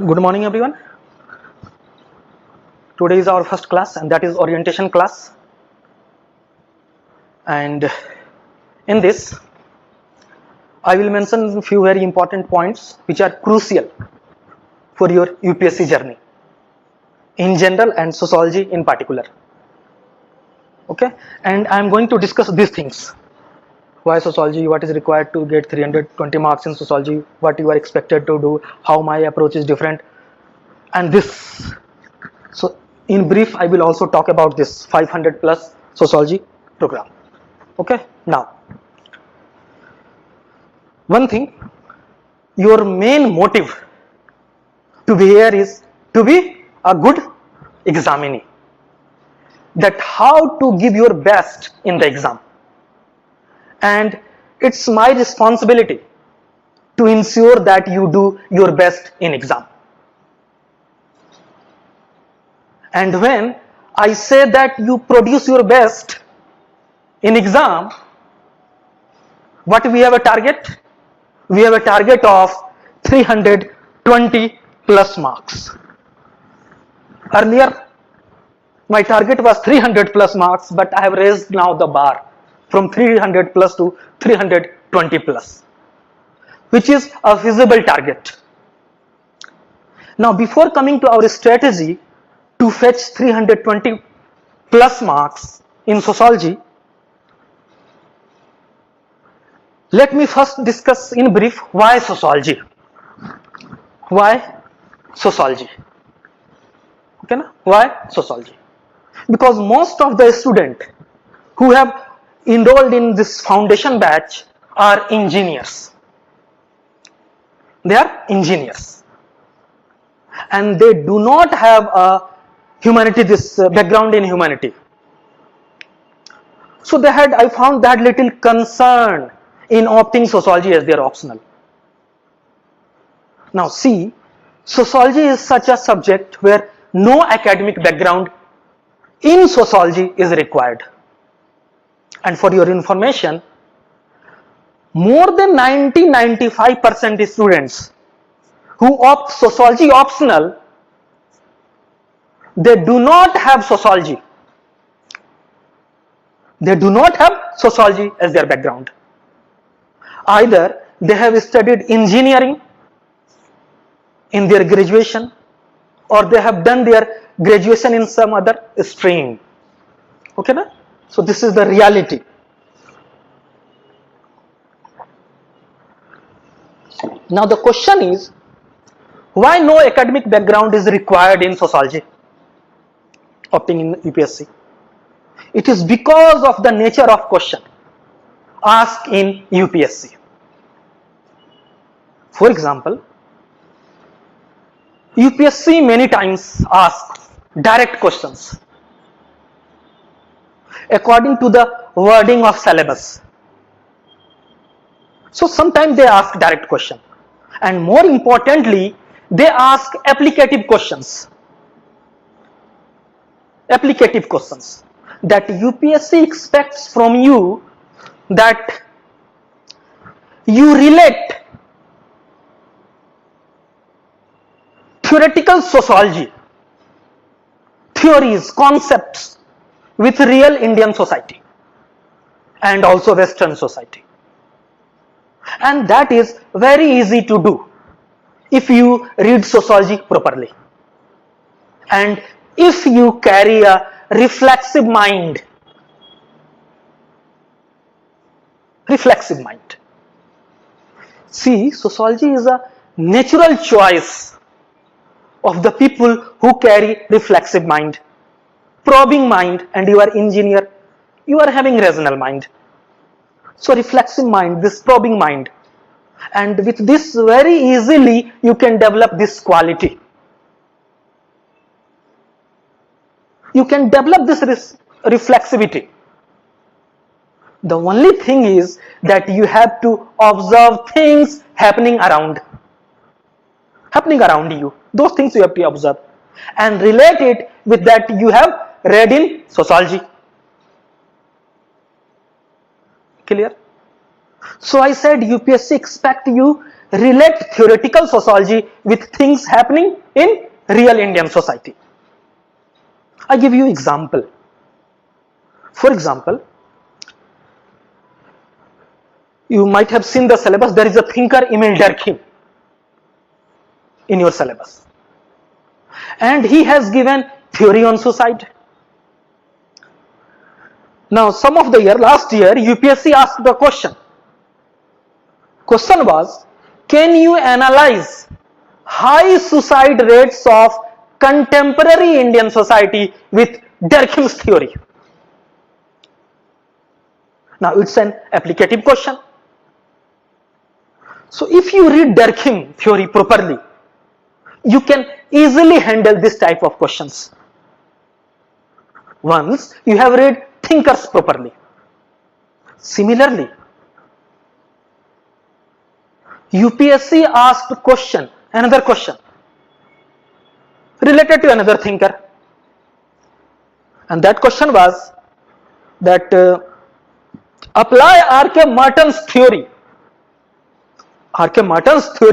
Good morning everyone. Today is our first class and that is orientation class, and in this I will mention a few very important points which are crucial for your UPSC journey in general and sociology in particular. Okay, and I am going to discuss these things: why sociology, what is required to get 320 marks in sociology, what you are expected to do, how my approach is different, and this. So in brief, I will also talk about this 500 plus sociology program. Okay, now one thing, your main motive to be here is to be a good examinee, that how to give your best in the exam, and it's my responsibility to ensure that you do your best in exam. And when I say that you produce your best in exam, what we have a target? We have a target of 320 plus marks. Earlier, my target was 300 plus marks, but I have raised now the bar from 300 plus to 320 plus, which is a feasible target. Now, before coming to our strategy to fetch 320 plus marks in sociology, let me first discuss in brief why sociology. Why sociology? Okay, na? Why sociology? Because most of the students who have enrolled in this foundation batch are engineers. They are engineers, and they do not have a humanity, this background in humanity. So I found that little concern in opting sociology as their optional. Now see, sociology is such a subject where no academic background in sociology is required. And for your information, more than 90-95% students who opt sociology optional, they do not have sociology. They do not have sociology as their background. Either they have studied engineering in their graduation, or they have done their graduation in some other stream. Okay, na? So this is the reality. Now the question is, why no academic background is required in sociology opting in UPSC? It is because of the nature of question asked in UPSC. For example, UPSC many times asks direct questions according to the wording of syllabus. So sometimes they ask direct question, and more importantly, they ask applicative questions. Applicative questions that UPSC expects from you, that you relate theoretical sociology, theories, concepts with real Indian society and also Western society. And that is very easy to do if you read sociology properly, and if you carry a reflexive mind. Reflexive mind. See, sociology is a natural choice of the people who carry reflexive mind, probing mind, and you are engineer, you are having rational mind. So reflexive mind, this probing mind, and with this very easily you can develop this quality. You can develop this reflexivity. The only thing is that you have to observe things happening around you. Those things you have to observe and relate it with that you have read in sociology. Clear? So I said UPSC expect you relate theoretical sociology with things happening in real Indian society. I give you example. For example, you might have seen the syllabus. There is a thinker Emil Durkheim in your syllabus, and he has given theory on suicide. Now, some of the year, last year, UPSC asked the question. Question was, can you analyze high suicide rates of contemporary Indian society with Durkheim's theory? Now, it's an applicative question. So, if you read Durkheim theory properly, you can easily handle this type of questions. Once you have read thinkers properly. Similarly, UPSC asked question, another question related to another thinker, and that question was that apply R.K. Martin's theory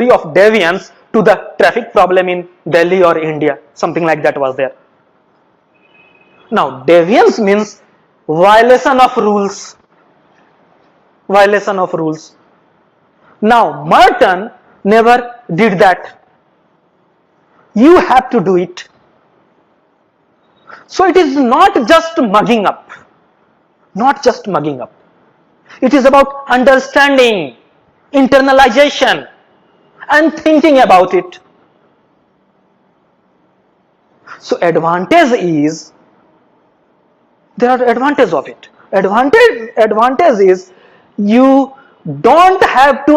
of deviance to the traffic problem in Delhi or India, something like that was there. Now, deviance means violation of rules. Now, Martin never did that. You have to do it. So, it is not just mugging up. It is about understanding, internalization, and thinking about it. So, there are advantages of it. Advantage is you don't have to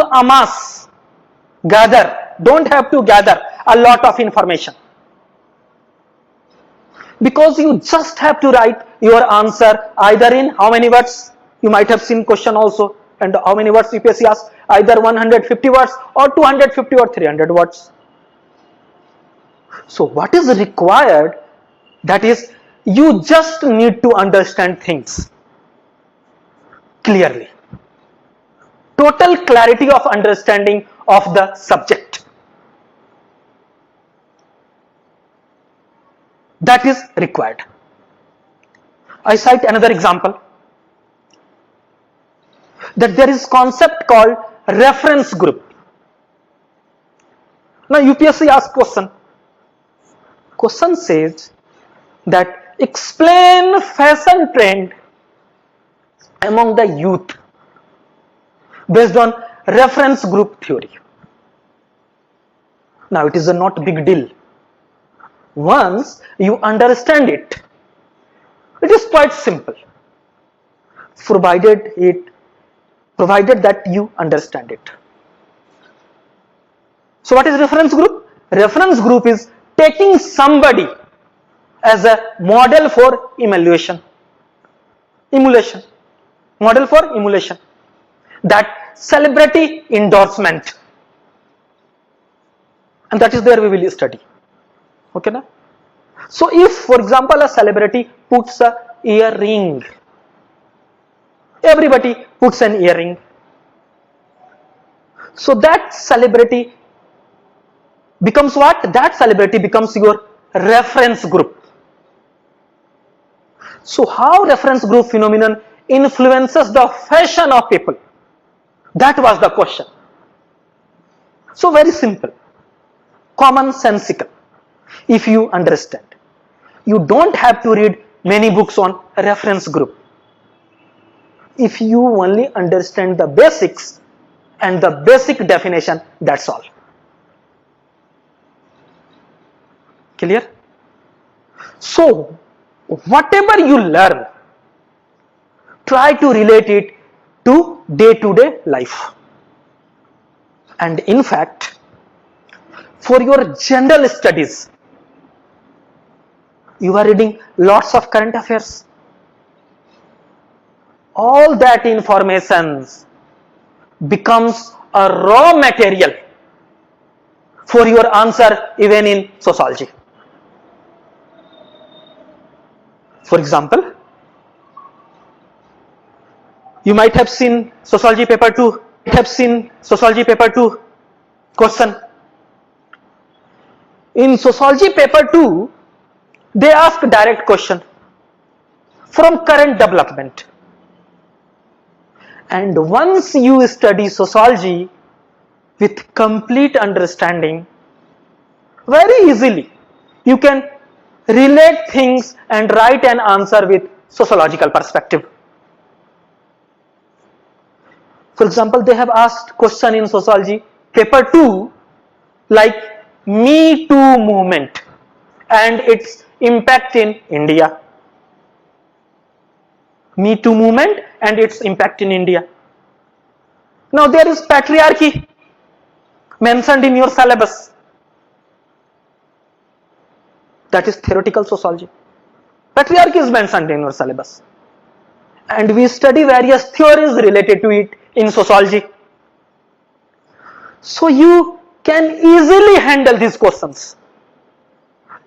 gather a lot of information, because you just have to write your answer either in how many words. You might have seen question also, and how many words UPSC asks, either 150 words or 250 or 300 words. So what is required, that is, you just need to understand things clearly. Total clarity of understanding of the subject. That is required. I cite another example, that there is concept called reference group. Now UPSC asks question. Question says that explain fashion trend among the youth based on reference group theory. Now it is a not big deal. Once you understand it, it is quite simple, provided that you understand it. So what is reference group? Reference group is taking somebody as a model for emulation. That celebrity endorsement, and that is where we will study. Okay, na? So if, for example, a celebrity puts a earring, everybody puts an earring, so that celebrity becomes what? That celebrity becomes your reference group. So how reference group phenomenon influences the fashion of people? That was the question. So very simple, commonsensical. If you understand, you don't have to read many books on reference group. If you only understand the basics and the basic definition, that's all. Clear? So whatever you learn, try to relate it to day-to-day life. And in fact, for your general studies, you are reading lots of current affairs. All that information becomes a raw material for your answer even in sociology. For example, you might have seen sociology paper 2. Question. In sociology paper 2, they ask direct question from current development. And once you study sociology with complete understanding, very easily you can relate things and write an answer with sociological perspective. For example, they have asked question in sociology paper 2 like Me Too movement and its impact in India. Me Too movement and its impact in India. Now there is patriarchy mentioned in your syllabus. That is theoretical sociology. Patriarchy is mentioned in your syllabus. And we study various theories related to it in sociology. So you can easily handle these questions,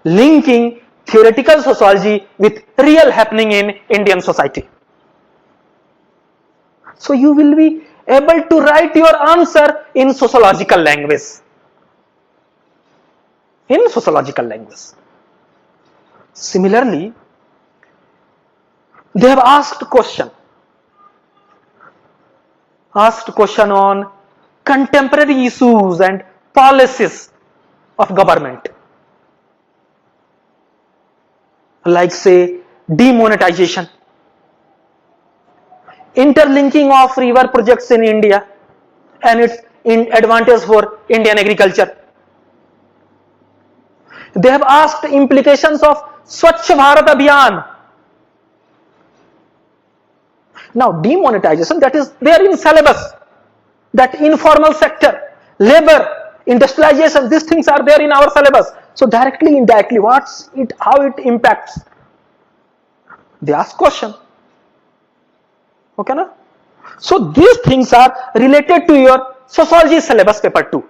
linking theoretical sociology with real happening in Indian society. So you will be able to write your answer in sociological language. In sociological language. Similarly, they have asked question on contemporary issues and policies of government, like say demonetization, interlinking of river projects in India and its advantage for Indian agriculture. They have asked implications of Swachh Bharat Abhiyan. Now demonetization, that is there in syllabus, that informal sector, labor, industrialization, these things are there in our syllabus. So directly, indirectly, how it impacts? They ask question. Okay, na? So these things are related to your sociology syllabus paper 2,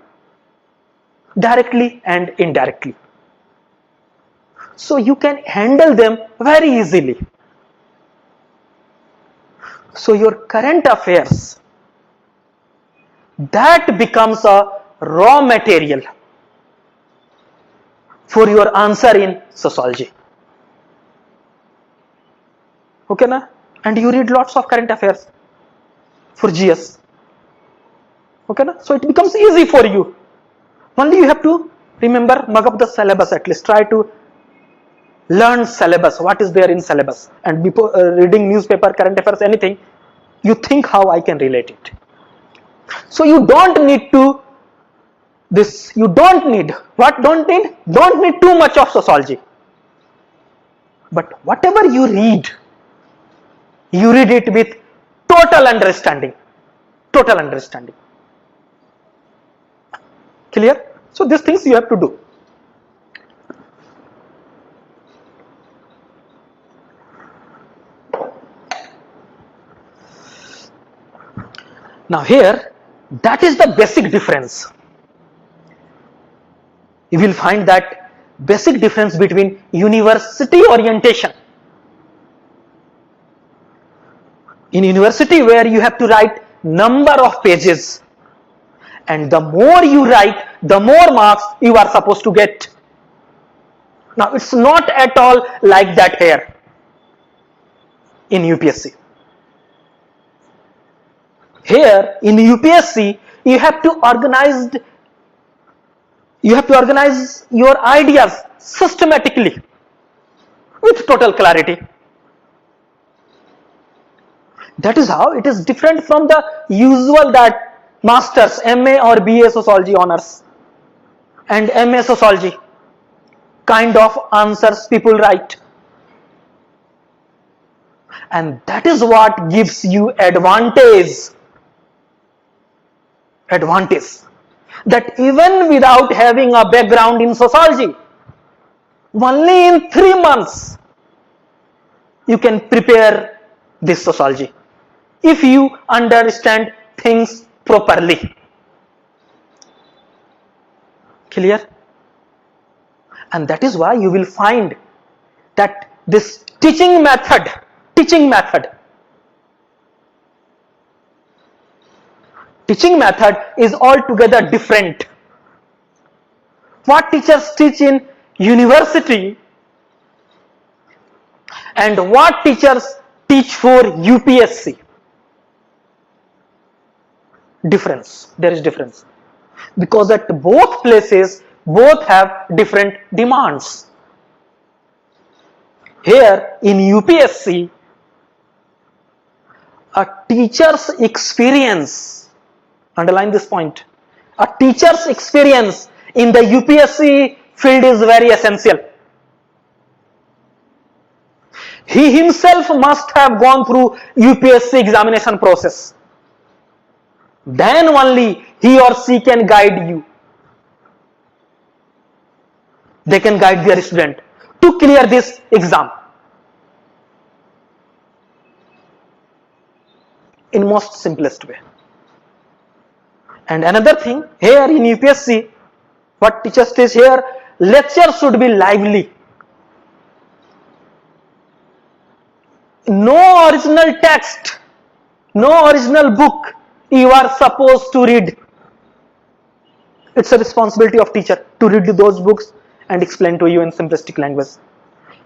directly and indirectly. So you can handle them very easily. So your current affairs, that becomes a raw material for your answer in sociology. Okay, na? And you read lots of current affairs for GS. Okay, na? So it becomes easy for you. Only you have to remember, mug up the syllabus at least. Try to learn syllabus, what is there in syllabus. And before reading newspaper, current affairs, anything, you think how I can relate it. So you don't need to don't need too much of sociology. But whatever you read it with total understanding. Clear? So these things you have to do. Now here, that is the basic difference. You will find that basic difference between university orientation. In university, where you have to write number of pages, and the more you write, the more marks you are supposed to get. Now it's not at all like that here in UPSC. Here in UPSC, you have to organize your ideas systematically with total clarity. That is how it is different from the usual that masters, MA or BA sociology honors and MA sociology kind of answers people write. And that is what gives you advantage. That even without having a background in sociology, only in 3 months you can prepare this sociology if you understand things properly. Clear? And that is why you will find that this teaching method is altogether different what teachers teach in university and what teachers teach for UPSC. Difference, there is difference, because at both places both have different demands. Here in UPSC, a teacher's experience, underline this point, a teacher's experience in the UPSC field is very essential. He himself must have gone through UPSC examination process. Then only he or she can guide you. They can guide their student to clear this exam in most simplest way. And another thing, here in UPSC, what teachers teach here, lecture should be lively. No original text, no original book you are supposed to read. It's a responsibility of teacher to read those books and explain to you in simplistic language.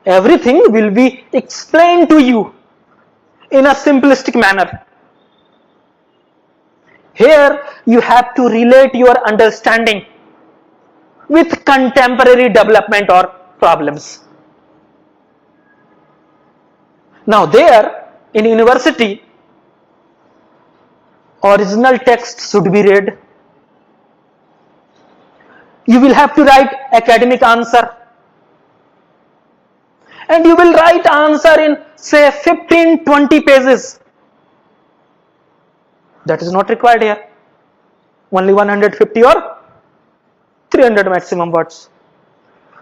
Everything will be explained to you in a simplistic manner. Here you have to relate your understanding with contemporary development or problems. Now there in university, original text should be read. You will have to write academic answer, and you will write answer in say 15-20 pages. That is not required here. Only 150 or 300 maximum words.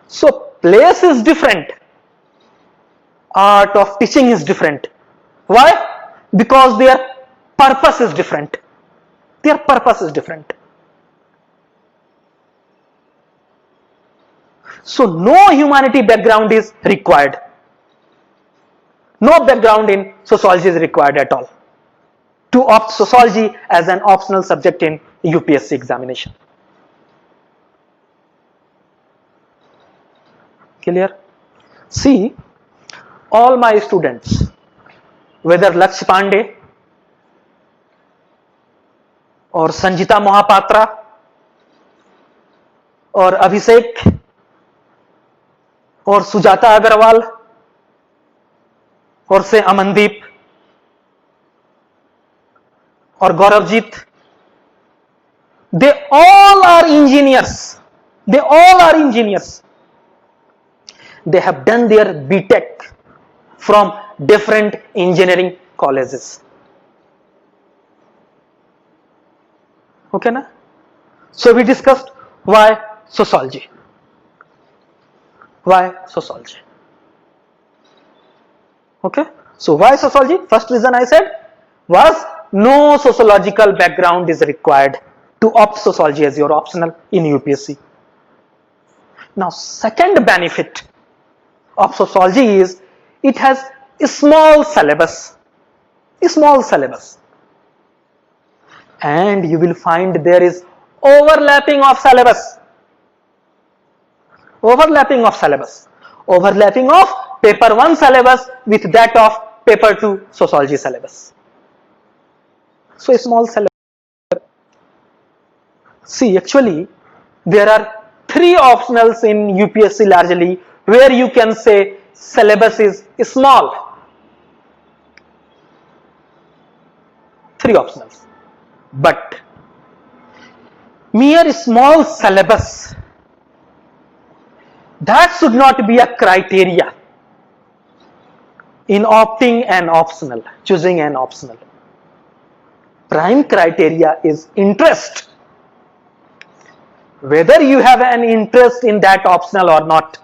So place is different. Art of teaching is different. Why? Because their purpose is different. Their purpose is different. So no humanity background is required. No background in sociology is required at all to opt sociology as an optional subject in UPSC examination. Clear? See, all my students, whether Lakshya Pandey or Sanjita Mohapatra or Abhishek or Sujata Agarwal or say Amandeep or Gauravjit, they all are engineers. They all are engineers. They have done their BTech from different engineering colleges. Okay, na? So we discussed why sociology. Why sociology? Okay, so why sociology? First reason I said was no sociological background is required to opt sociology as your optional in UPSC. Now, second benefit of sociology is it has a small syllabus. A small syllabus. And you will find there is overlapping of syllabus. Overlapping of syllabus. Overlapping of paper 1 syllabus with that of paper 2 sociology syllabus. So a small syllabus. See, actually there are 3 optionals in UPSC largely where you can say syllabus is small. 3 optionals. But mere small syllabus, that should not be a criteria in opting an optional, choosing an optional. Prime criteria is interest. Whether you have an interest in that optional or not.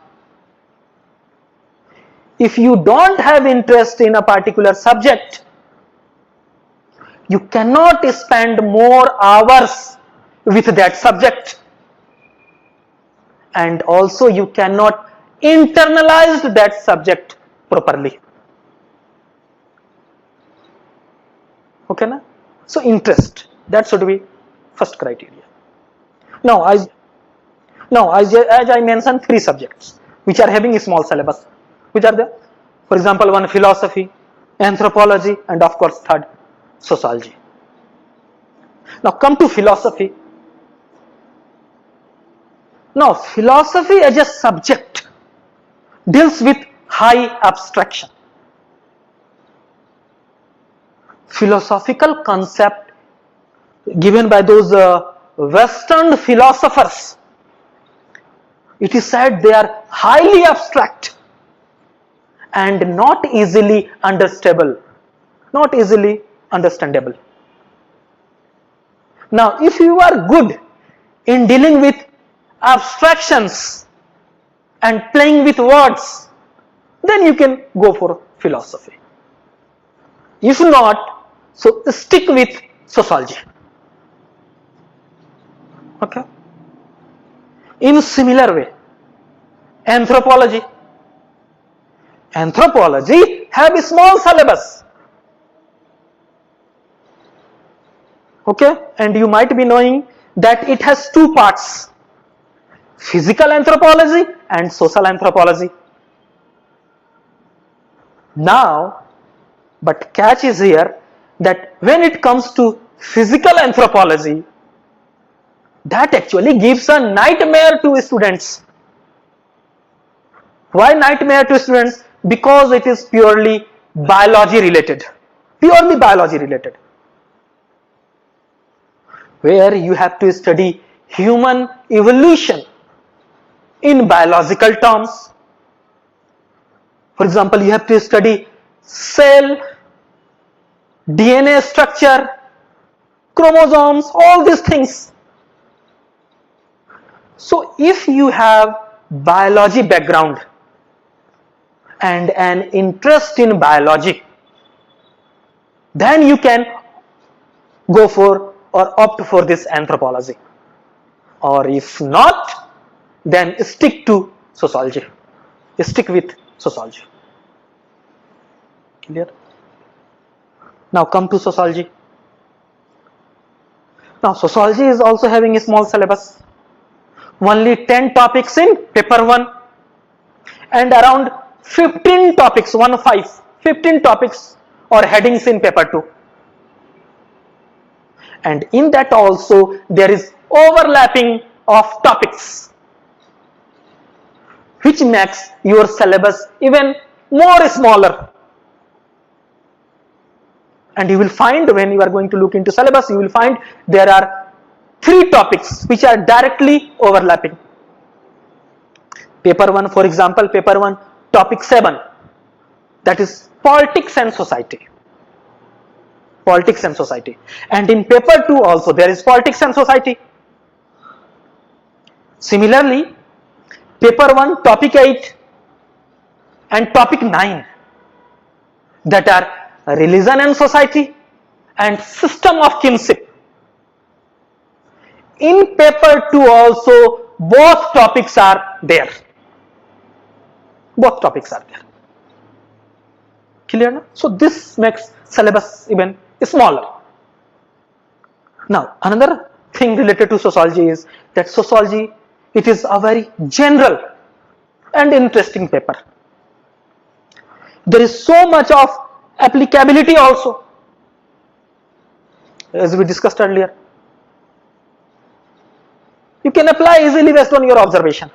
If you don't have interest in a particular subject, you cannot spend more hours with that subject, and also you cannot internalize that subject properly. Okay, na? So interest, that should be first criteria. Now Now, as I mentioned, 3 subjects which are having a small syllabus. Which are there? For example, one philosophy, anthropology, and of course third, sociology. Now come to philosophy. Now philosophy as a subject deals with high abstraction. Philosophical concept given by those Western philosophers, it is said they are highly abstract and not easily understandable. Not easily understandable. Now, if you are good in dealing with abstractions and playing with words, then you can go for philosophy. If not, so stick with sociology. Okay. In similar way, anthropology have a small syllabus. Okay, and you might be knowing that it has 2 parts, physical anthropology and social anthropology. Now, but catch is here that when it comes to physical anthropology, that actually gives a nightmare to students. Why nightmare to students? Because it is purely biology related. Purely biology related. Where you have to study human evolution in biological terms. For example, you have to study cell, DNA structure, chromosomes, all these things. So if you have biology background and an interest in biology, then you can go for or opt for this anthropology. Or if not, then stick to sociology. Stick with sociology. Clear? Now come to sociology. Now sociology is also having a small syllabus. Only 10 topics in paper 1 and around 15 topics, 15 topics or headings in paper 2. And in that also there is overlapping of topics, which makes your syllabus even more smaller. And you will find, when you are going to look into syllabus, you will find there are 3 topics which are directly overlapping. Paper 1, for example, paper 1, topic 7, that is politics and society. Politics and society. And in paper 2 also there is politics and society. Similarly, paper 1, topic 8 and topic 9, that are religion and society and system of kinship. In paper 2 also both topics are there. Both topics are there. Clear now? So this makes syllabus even smaller. Now another thing related to sociology is that sociology, it is a very general and interesting paper. There is so much of applicability also, as we discussed earlier. You can apply easily based on your observation.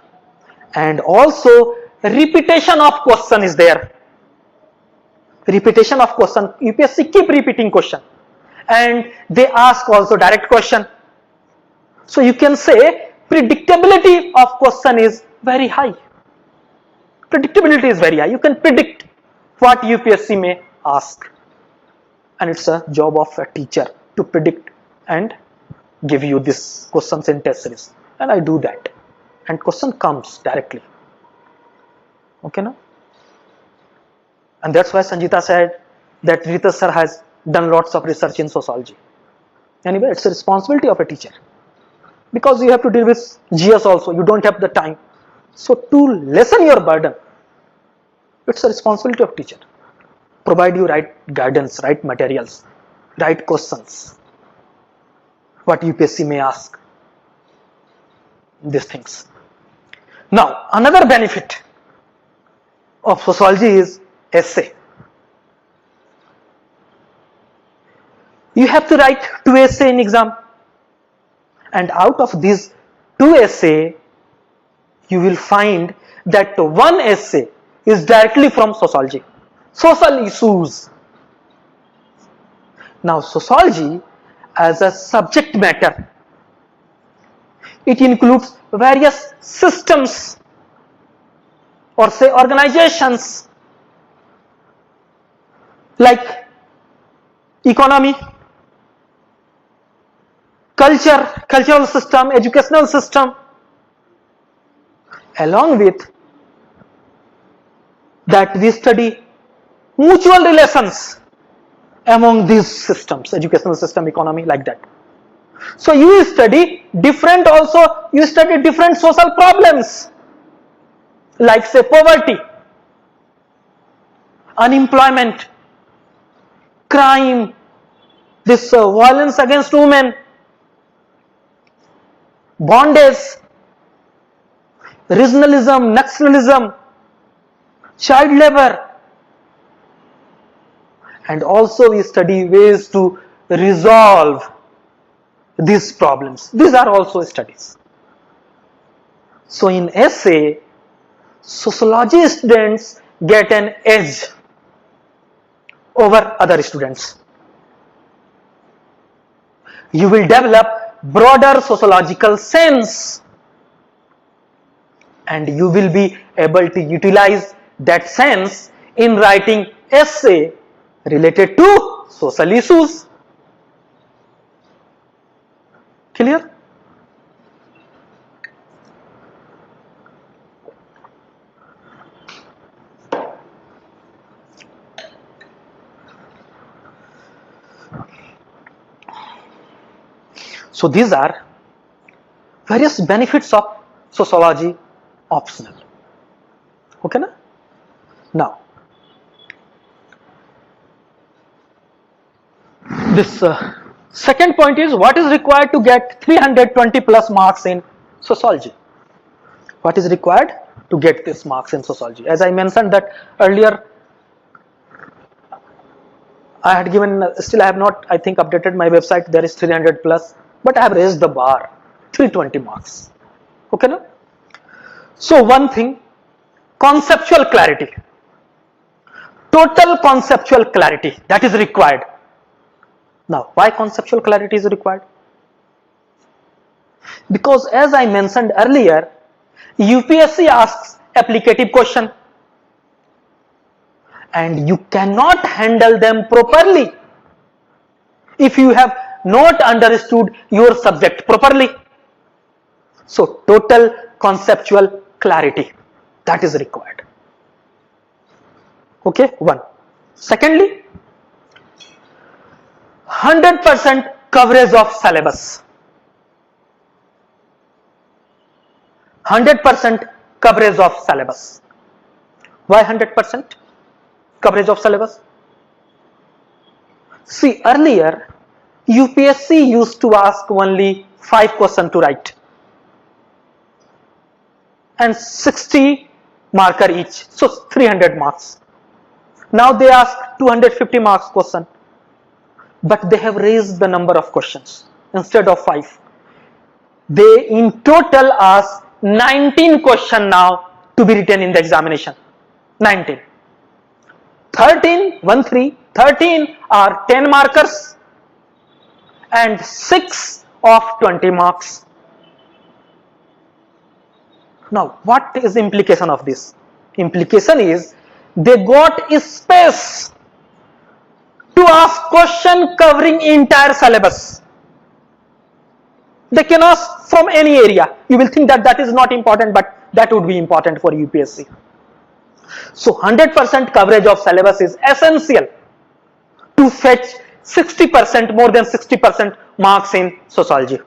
And also repetition of question is there. Repetition of question. UPSC keep repeating question. And they ask also direct question. So you can say predictability of question is very high. Predictability is very high. You can predict what UPSC may ask. And it's a job of a teacher to predict and give you this questions in test series. And I do that. And question comes directly. Okay now? And that's why Sanjita said that Rita sir has done lots of research in sociology. Anyway, it's a responsibility of a teacher. Because you have to deal with GS also. You don't have the time. So to lessen your burden, it's a responsibility of teacher. Provide you right guidance, right materials, right questions. What UPSC may ask. These things. Now, another benefit of sociology is essay. You have to write 2 essays in exam, and out of these 2 essays, you will find that 1 essay is directly from sociology, social issues. Now, sociology as a subject matter, it includes various systems or say organizations like economy, culture, cultural system, educational system. Along with that, we study mutual relations among these systems, educational system, economy, like that. So you study different social problems like say poverty, unemployment, crime, this violence against women, bondage, regionalism, nationalism, child labor, and also we study ways to resolve these problems. These are also studies. So in essay, sociology students get an edge over other students. You will develop broader sociological sense, and you will be able to utilize that sense in writing essay related to social issues. Clear? So these are various benefits of sociology optional. Okay na? Now, this second point is what is required to get 320 plus marks in sociology. What is required to get this marks in sociology? As I mentioned that earlier, I had given, still I have not, I think, updated my website. There is 300 plus, but I have raised the bar, 320 marks. Okay na? So one thing, conceptual clarity, total conceptual clarity, that is required. Now, why conceptual clarity is required? Because as I mentioned earlier, UPSC asks applicative question, and you cannot handle them properly if you have not understood your subject properly. So total conceptual clarity, that is required. Okay, one. Secondly, 100% coverage of syllabus. 100% coverage of syllabus. Why 100% coverage of syllabus? See, earlier UPSC used to ask only 5 questions to write and 60 marker each, so 300 marks. Now they ask 250 marks question, but they have raised the number of questions. Instead of 5, they in total ask 19 questions now to be written in the examination. 19. 13 are 10 markers and 6 of 20 marks. Now, what is the implication of this? Implication is they got a space to ask question covering entire syllabus. They can ask from any area. You will think that that is not important, but that would be important for UPSC. So 100% coverage of syllabus is essential to fetch 60%, more than 60% marks in sociology.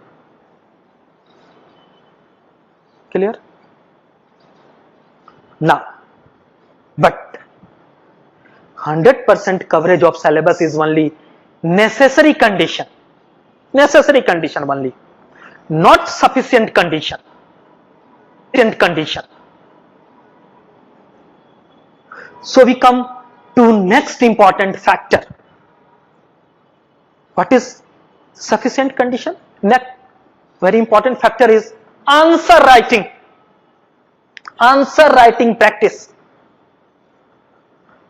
Clear? Now, but 100% coverage of syllabus is only necessary condition. Necessary condition only, not sufficient condition. Condition. So we come to next important factor. What is sufficient condition? Next very important factor is answer writing. Answer writing practice.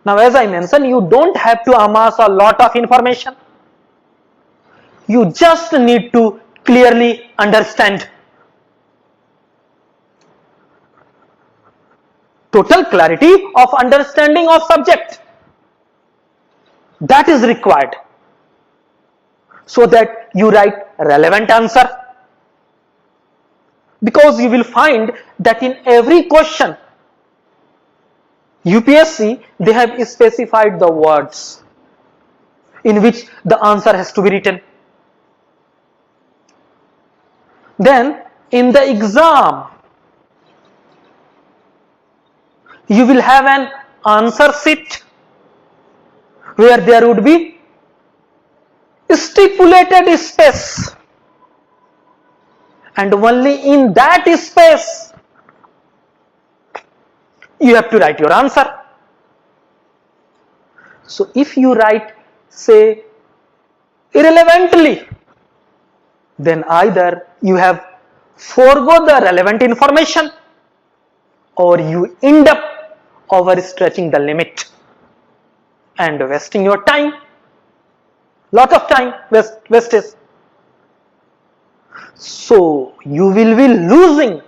Now, as I mentioned, you don't have to amass a lot of information. You just need to clearly understand. Total clarity of understanding of subject. That is required, so that you write relevant answer. Because you will find that in every question, UPSC, they have specified the words in which the answer has to be written. Then in the exam, you will have an answer sheet where there would be stipulated space, and only in that space you have to write your answer. So if you write, say, irrelevantly, then either you have forego the relevant information, or you end up overstretching the limit and wasting your time, lot of time wastage. So you will be losing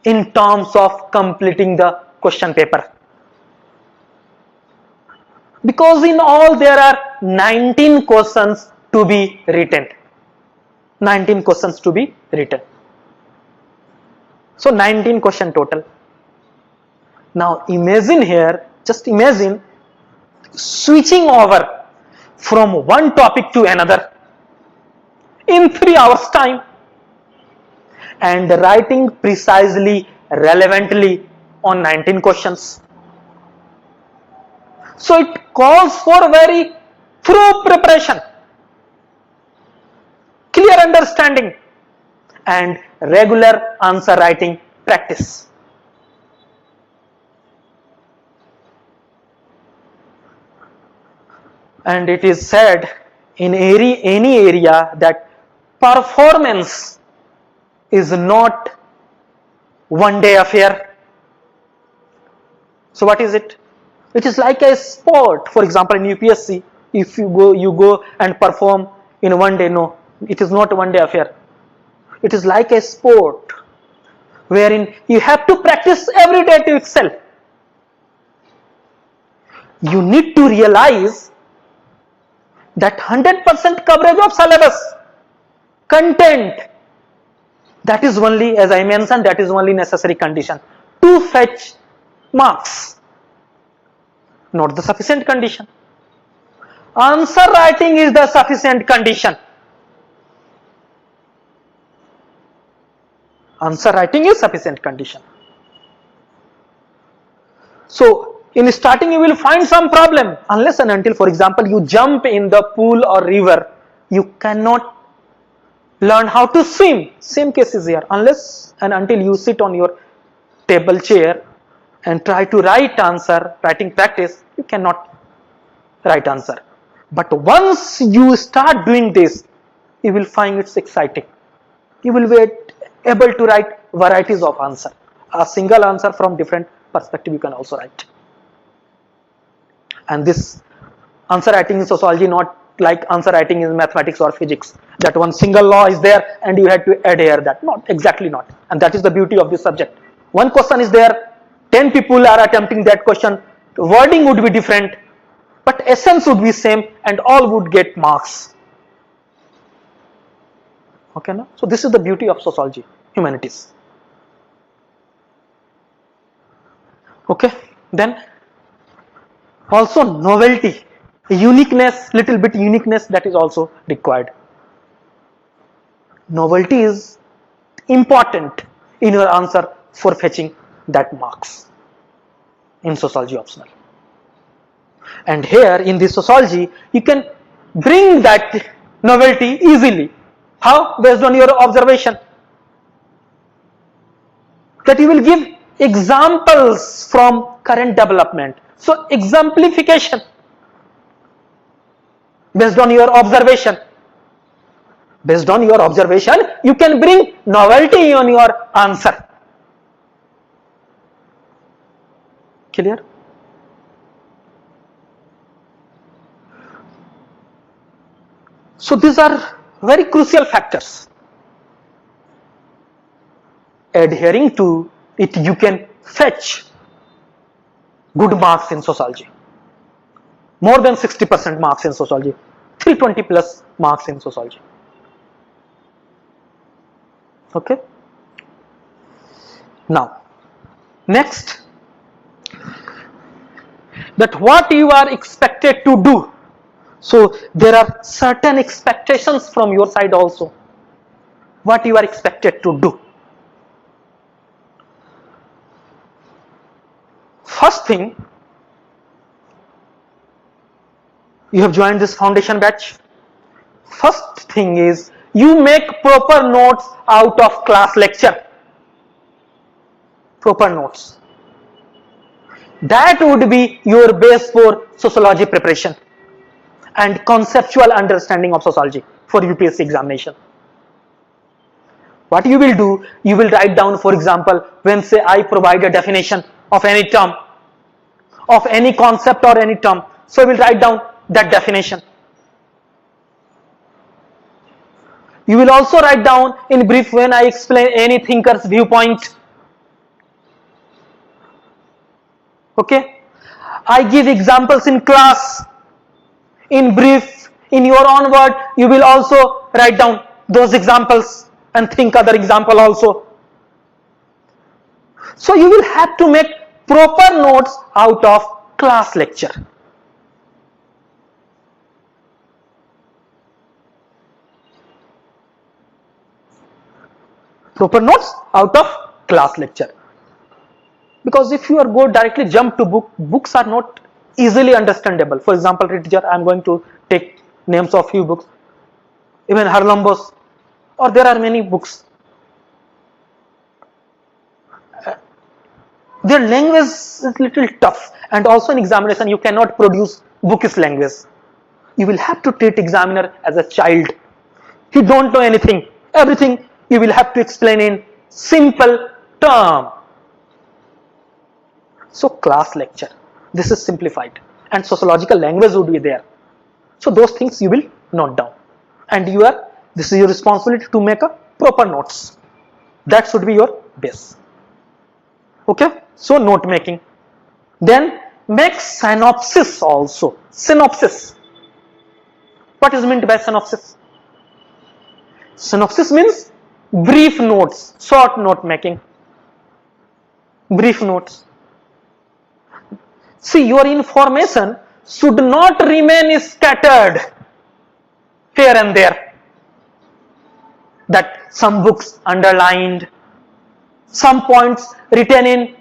in terms of completing the question paper, because in all there are 19 questions to be written. 19 questions to be written. So 19 question total. Now imagine here, just imagine switching over from one topic to another in 3 hours time and writing precisely, relevantly on 19 questions. So it calls for very thorough preparation, clear understanding, and regular answer writing practice. And it is said in any area that performance is not one day affair. So what is it? It is like a sport. For example, in UPSC, if you go and perform in one day, no, it is not one day affair. It is like a sport wherein you have to practice every day to excel. You need to realize that 100% coverage of syllabus content, that is only, as I mentioned, that is only necessary condition to fetch marks, not the sufficient condition. Answer writing is the sufficient condition. Answer writing is sufficient condition. So in starting you will find some problem, unless and until, for example, you jump in the pool or river, you cannot learn how to swim. Same case is here. Unless and until you sit on your table chair and try to write answer, writing practice, you cannot write answer. But once you start doing this, you will find it's exciting. You will be able to write varieties of answer. A single answer from different perspective you can also write. And this answer writing in sociology, not like answer writing in mathematics or physics, that one single law is there and you have to adhere that. Not exactly, not. And that is the beauty of this subject. One question is there, 10 people are attempting that question, the wording would be different, but essence would be same and all would get marks. Okay, no? So this is the beauty of sociology, humanities. Okay, then also novelty, uniqueness, little bit uniqueness, that is also required. Novelty is important in your answer for fetching that marks in sociology optional. And here in this sociology, you can bring that novelty easily. How? Based on your observation. That you will give examples from current development. So exemplification based on your observation. Based on your observation, you can bring novelty on your answer. Clear? So these are very crucial factors. Adhering to it, you can fetch good marks in sociology. More than 60% marks in sociology. 320 plus marks in sociology. Okay. Now, next, that what you are expected to do. So there are certain expectations from your side also. What you are expected to do. First thing, you have joined this foundation batch. First thing is, you make proper notes out of class lecture. Proper notes. That would be your base for sociology preparation and conceptual understanding of sociology for UPSC examination. What you will do, you will write down, for example, when say I provide a definition of any term, of any concept or any term, so you will write down that definition. You will also write down in brief when I explain any thinker's viewpoint. Okay, I give examples in class. In brief, in your own word, you will also write down those examples and think other example also. So you will have to make proper notes out of class lecture. Proper notes out of class lecture. Because if you are go directly jump to books are not easily understandable. For example, teacher, I am going to take names of few books, even Harlambos, or there are many books. Their language is little tough, and also in examination you cannot produce bookish language. You will have to treat examiner as a child. He don't know anything. Everything you will have to explain in simple term. So class lecture, this is simplified, and sociological language would be there. So those things you will note down, and this is your responsibility to make a proper notes. That should be your base. Okay, so note making. Then make synopsis also. Synopsis. What is meant by synopsis? Synopsis means brief notes, short note making. Brief notes. See, your information should not remain scattered here and there. That some books underlined, some points written in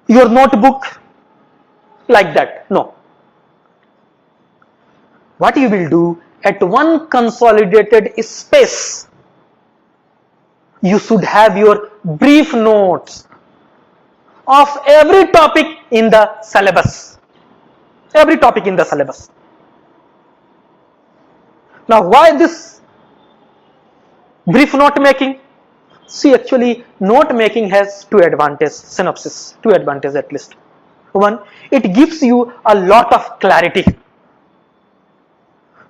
your notebook, like that. No. What you will do, at one consolidated space, you should have your brief notes of every topic in the syllabus. Every topic in the syllabus. Now, why this brief note making? See, actually, note making has two advantages, synopsis, two advantages at least. One, it gives you a lot of clarity.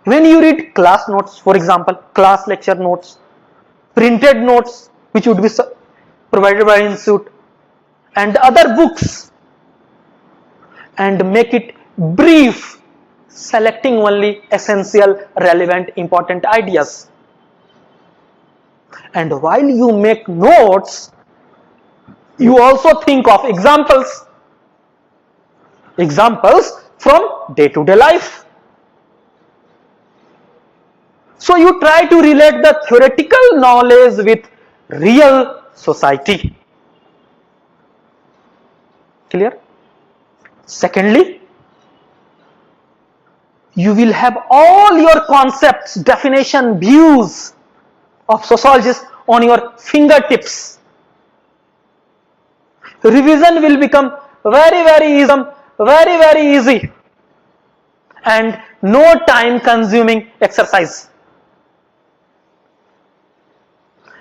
When you read class notes, for example, class lecture notes, printed notes, which would be provided by institute, and other books, and make it brief, selecting only essential, relevant, important ideas. And while you make notes, you also think of examples from day-to-day life. So you try to relate the theoretical knowledge with real society. Clear? Secondly, you will have all your concepts, definition, views of sociologists on your fingertips. Revision will become very, very easy very easy and no time consuming exercise.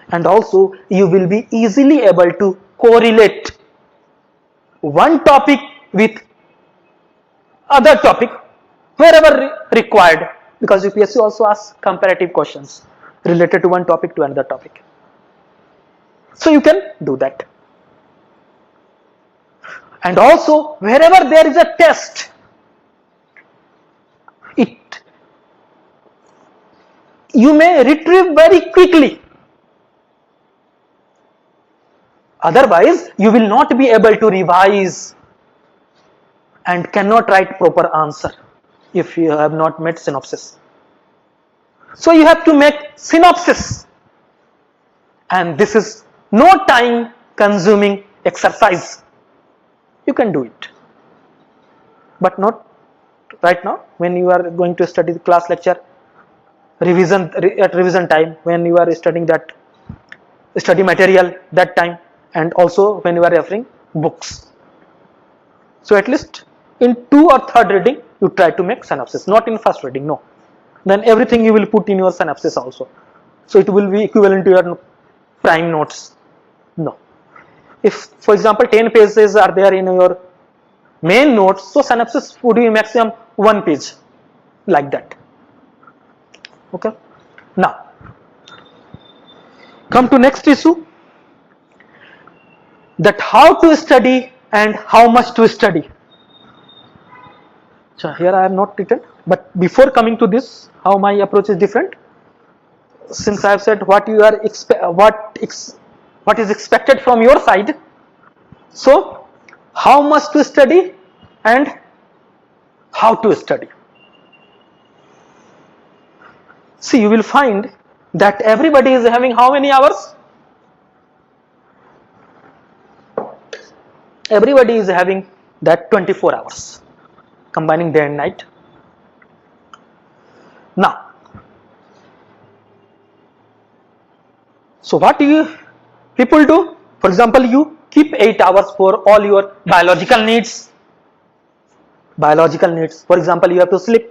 And also you will be easily able to correlate one topic with other topic wherever required, because UPSC also asks comparative questions related to one topic to another topic. So you can do that. And also wherever there is a test, you may retrieve very quickly. Otherwise, you will not be able to revise and cannot write proper answer if you have not made synopsis. So you have to make synopsis, and this is no time consuming exercise. You can do it, but not right now when you are going to study the class lecture, at revision time, when you are studying that study material that time, and also when you are referring books. So at least in 2 or 3rd reading you try to make synopsis, not in first reading, no. Then everything you will put in your synopsis also. So it will be equivalent to your prime notes. No. If for example 10 pages are there in your main notes, so synopsis would be maximum 1 page, like that. Okay. Now come to next issue, that how to study and how much to study. So here I have not written, but before coming to this, how my approach is different. Since I have said what you are what is expected from your side, so how much to study and how to study. See, you will find that everybody is having how many hours? Everybody is having that 24 hours, combining day and night. Now, so what do you people do? For example, you keep 8 hours for all your biological needs. Biological needs. For example, you have to sleep,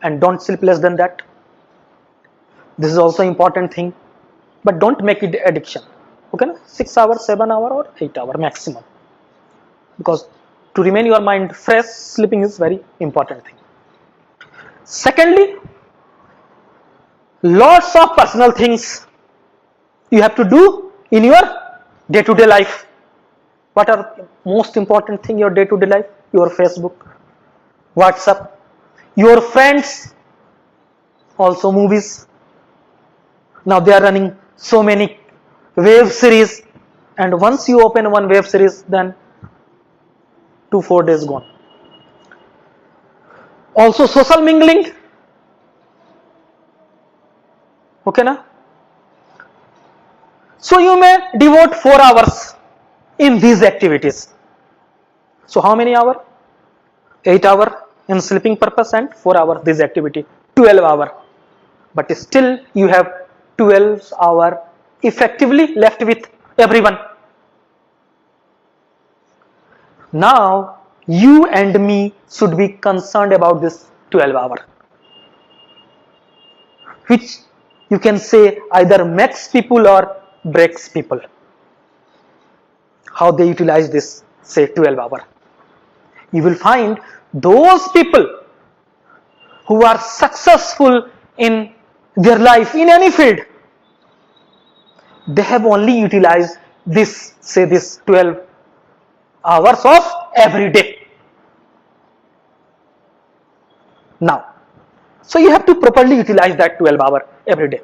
and don't sleep less than that. This is also important thing, but don't make it addiction. Okay, 6 hours, 7 hours, or 8 hours maximum, because to remain your mind fresh, sleeping is very important thing. Secondly, lots of personal things you have to do in your day-to-day life. What are most important thing in your day-to-day life? Your Facebook, WhatsApp, your friends, also movies. Now they are running so many web series, and once you open one web series, then 2-4 days gone. Also social mingling. Okay na? So you may devote 4 hours in these activities. So how many hours? 8 hours in sleeping purpose and 4 hours this activity, 12 hours. But still you have 12 hours effectively left with everyone. Now you and me should be concerned about this 12 hours, which you can say either makes people or breaks people. How they utilize this, say 12 hours. You will find those people who are successful in their life in any field, they have only utilized this, say this 12 hours of every day. Now, so you have to properly utilize that 12 hours every day.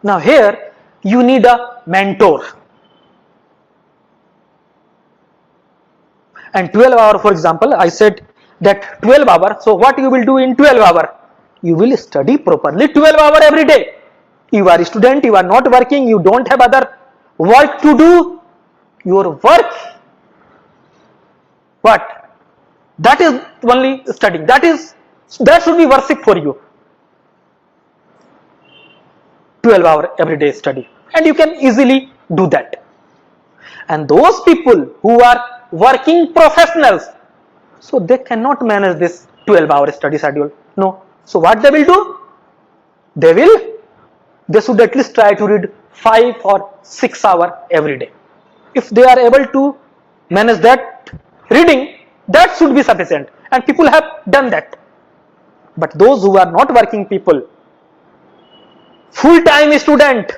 Now here you need a mentor. And 12 hours, for example, I said that 12 hours, so what you will do in 12 hours? You will study properly 12 hours every day. You are a student, you are not working, you don't have other work to do. Your work, what? That is only studying. That should be worship for you. 12 hours every day study, and you can easily do that. And those people who are working professionals. So they cannot manage this 12-hour study schedule. No. So what they will do? They should at least try to read 5 or 6 hours every day. If they are able to manage that reading, that should be sufficient, and people have done that. But those who are not working people, full-time student,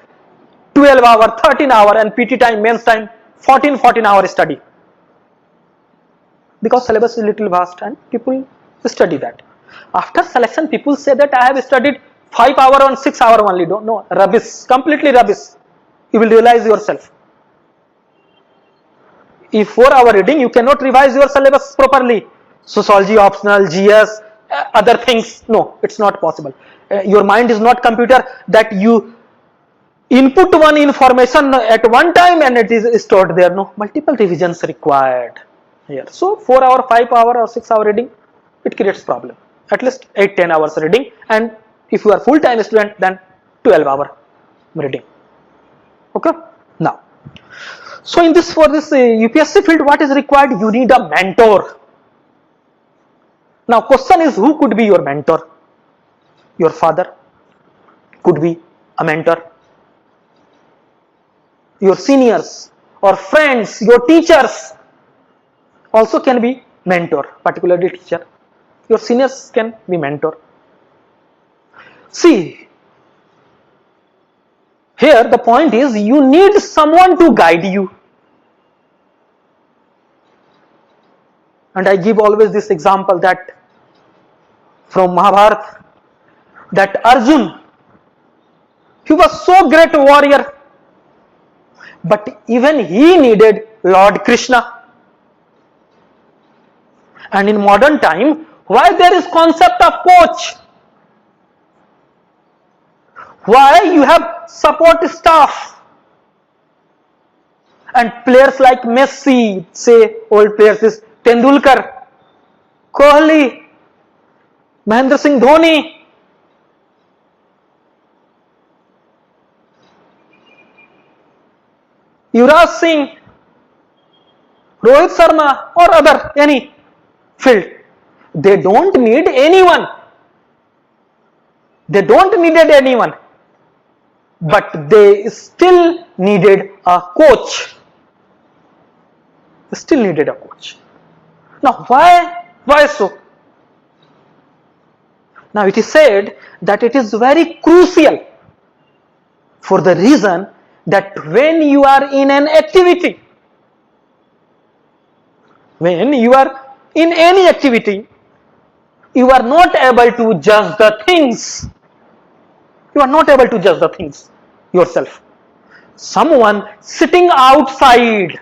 12 hour, 13 hour, and PT time, mains time, 14 hour study, because syllabus is little vast and people study that. After selection, people say that I have studied 5 hour and 6 hour only. Don't know, rubbish, completely rubbish. You will realize yourself. If 4 hour reading, you cannot revise your syllabus properly. Sociology optional, GS, other things, no, it's not possible. Your mind is not computer that you input one information at one time and it is stored there. No, multiple revisions required here. So 4 hour, 5 hour or 6 hour reading, it creates problem. At least 8-10 hours reading, and if you are full time student, then 12 hour reading. Okay. Now, so in this, for this UPSC field, what is required? You need a mentor. Now question is, who could be your mentor? Your father could be a mentor. Your seniors or friends, your teachers also can be mentor, particularly teacher. Your seniors can be mentor. See, here the point is, you need someone to guide you. And I give always this example that from Mahabharata, that Arjun, he was so great warrior, but even he needed Lord Krishna. And in modern time, why there is concept of coach? Why you have support staff? And players like Messi, say old players is Tendulkar, Kohli, Mahendra Singh Dhoni, Yuvraj Singh, Rohit Sharma, or other any field. They don't need anyone. They don't needed anyone, but they still needed a coach. They still needed a coach. Now why? Why so? Now it is said that it is very crucial for the reason that when you are in an activity, when you are in any activity, you are not able to judge the things. You are not able to judge the things yourself. Someone sitting outside,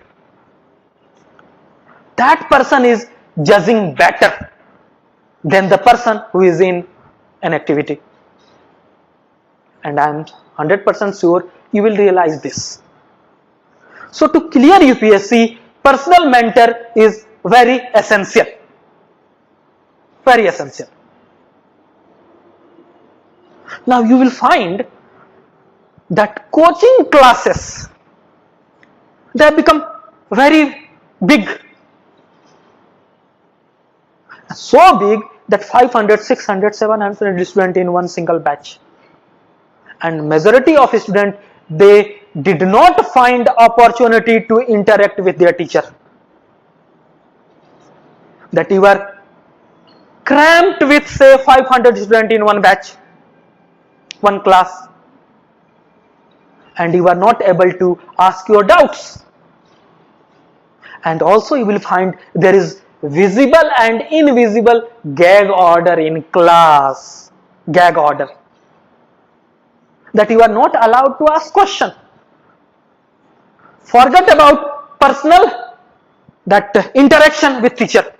that person is judging better than the person who is in an activity. And I am 100% sure you will realize this. So to clear UPSC, personal mentor is very essential. Very essential. Now you will find that coaching classes, they have become very big. So big that 500, 600, 700 students in one single batch. And majority of students, they did not find opportunity to interact with their teacher. That you are cramped with say 500 students in one batch, one class, and you are not able to ask your doubts. And also you will find there is visible and invisible gag order in class, gag order, that you are not allowed to ask question. Forget about personal, that interaction with teacher.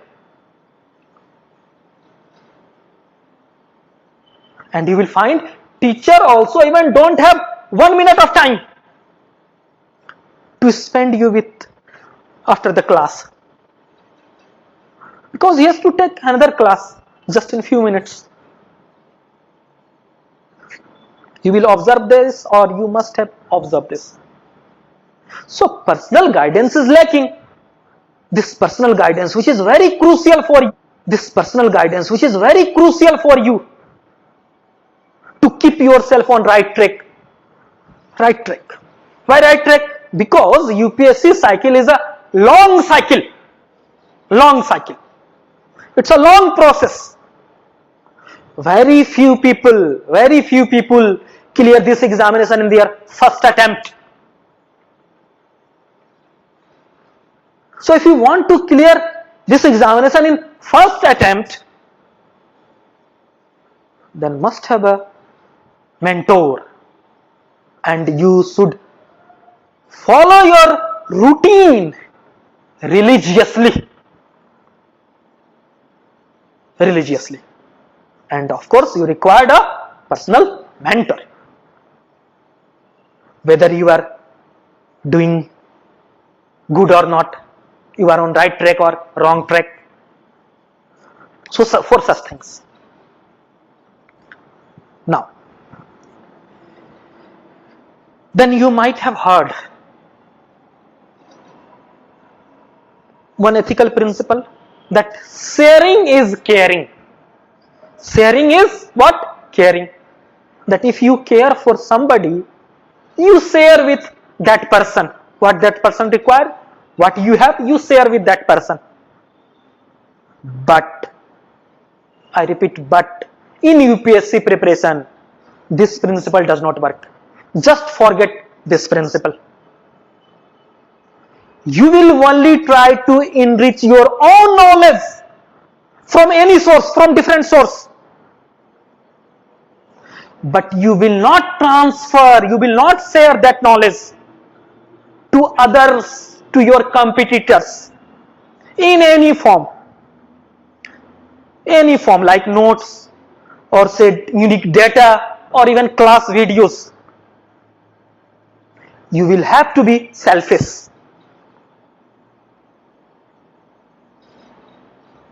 And you will find teacher also even don't have 1 minute of time to spend you with after the class, because he has to take another class just in few minutes. You will observe this, or you must have observed this. So personal guidance is lacking. this personal guidance which is very crucial for you, this personal guidance which is very crucial for you to keep yourself on right track. Right track. Why right track? Because UPSC cycle is a long cycle. Long cycle. It's a long process. Very few people clear this examination in their first attempt. So if you want to clear this examination in first attempt, then must have a mentor, and you should follow your routine religiously. And of course you required a personal mentor. Whether you are doing good or not, you are on right track or wrong track. So for such things. Now, then you might have heard one ethical principle, that sharing is caring. Sharing is what? Caring. That if you care for somebody, you share with that person what that person requires, what you have, you share with that person. But, I repeat, but in UPSC preparation, this principle does not work. Just forget this principle. You will only try to enrich your own knowledge from any source, from different source. But you will not transfer, you will not share that knowledge to others, to your competitors in any form like notes or say unique data or even class videos. You will have to be selfish.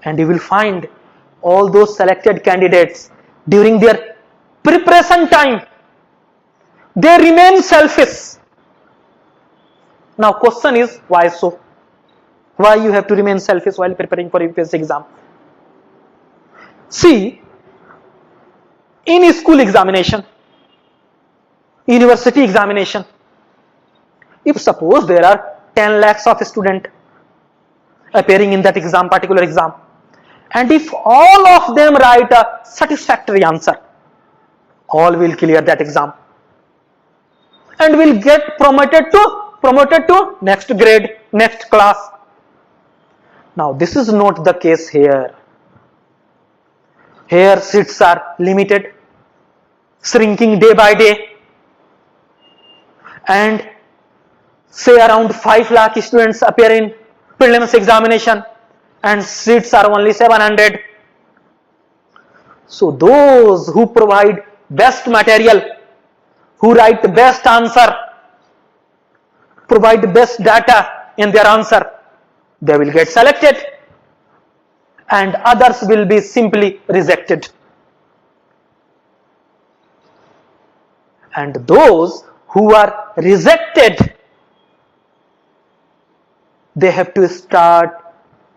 And you will find all those selected candidates during their preparation time, they remain selfish. Now question is, why so? Why you have to remain selfish while preparing for UPSC exam? See, in school examination, university examination, if suppose there are 10 lakhs of students appearing in that exam, particular exam, and if all of them write a satisfactory answer, all will clear that exam and will get promoted to next grade, next class. Now this is not the case here. Here seats are limited, shrinking day by day, and say around 5 lakh students appear in prelims examination and seats are only 700. So those who provide best material, who write the best answer, provide the best data in their answer, they will get selected and others will be simply rejected. And those who are rejected, they have to start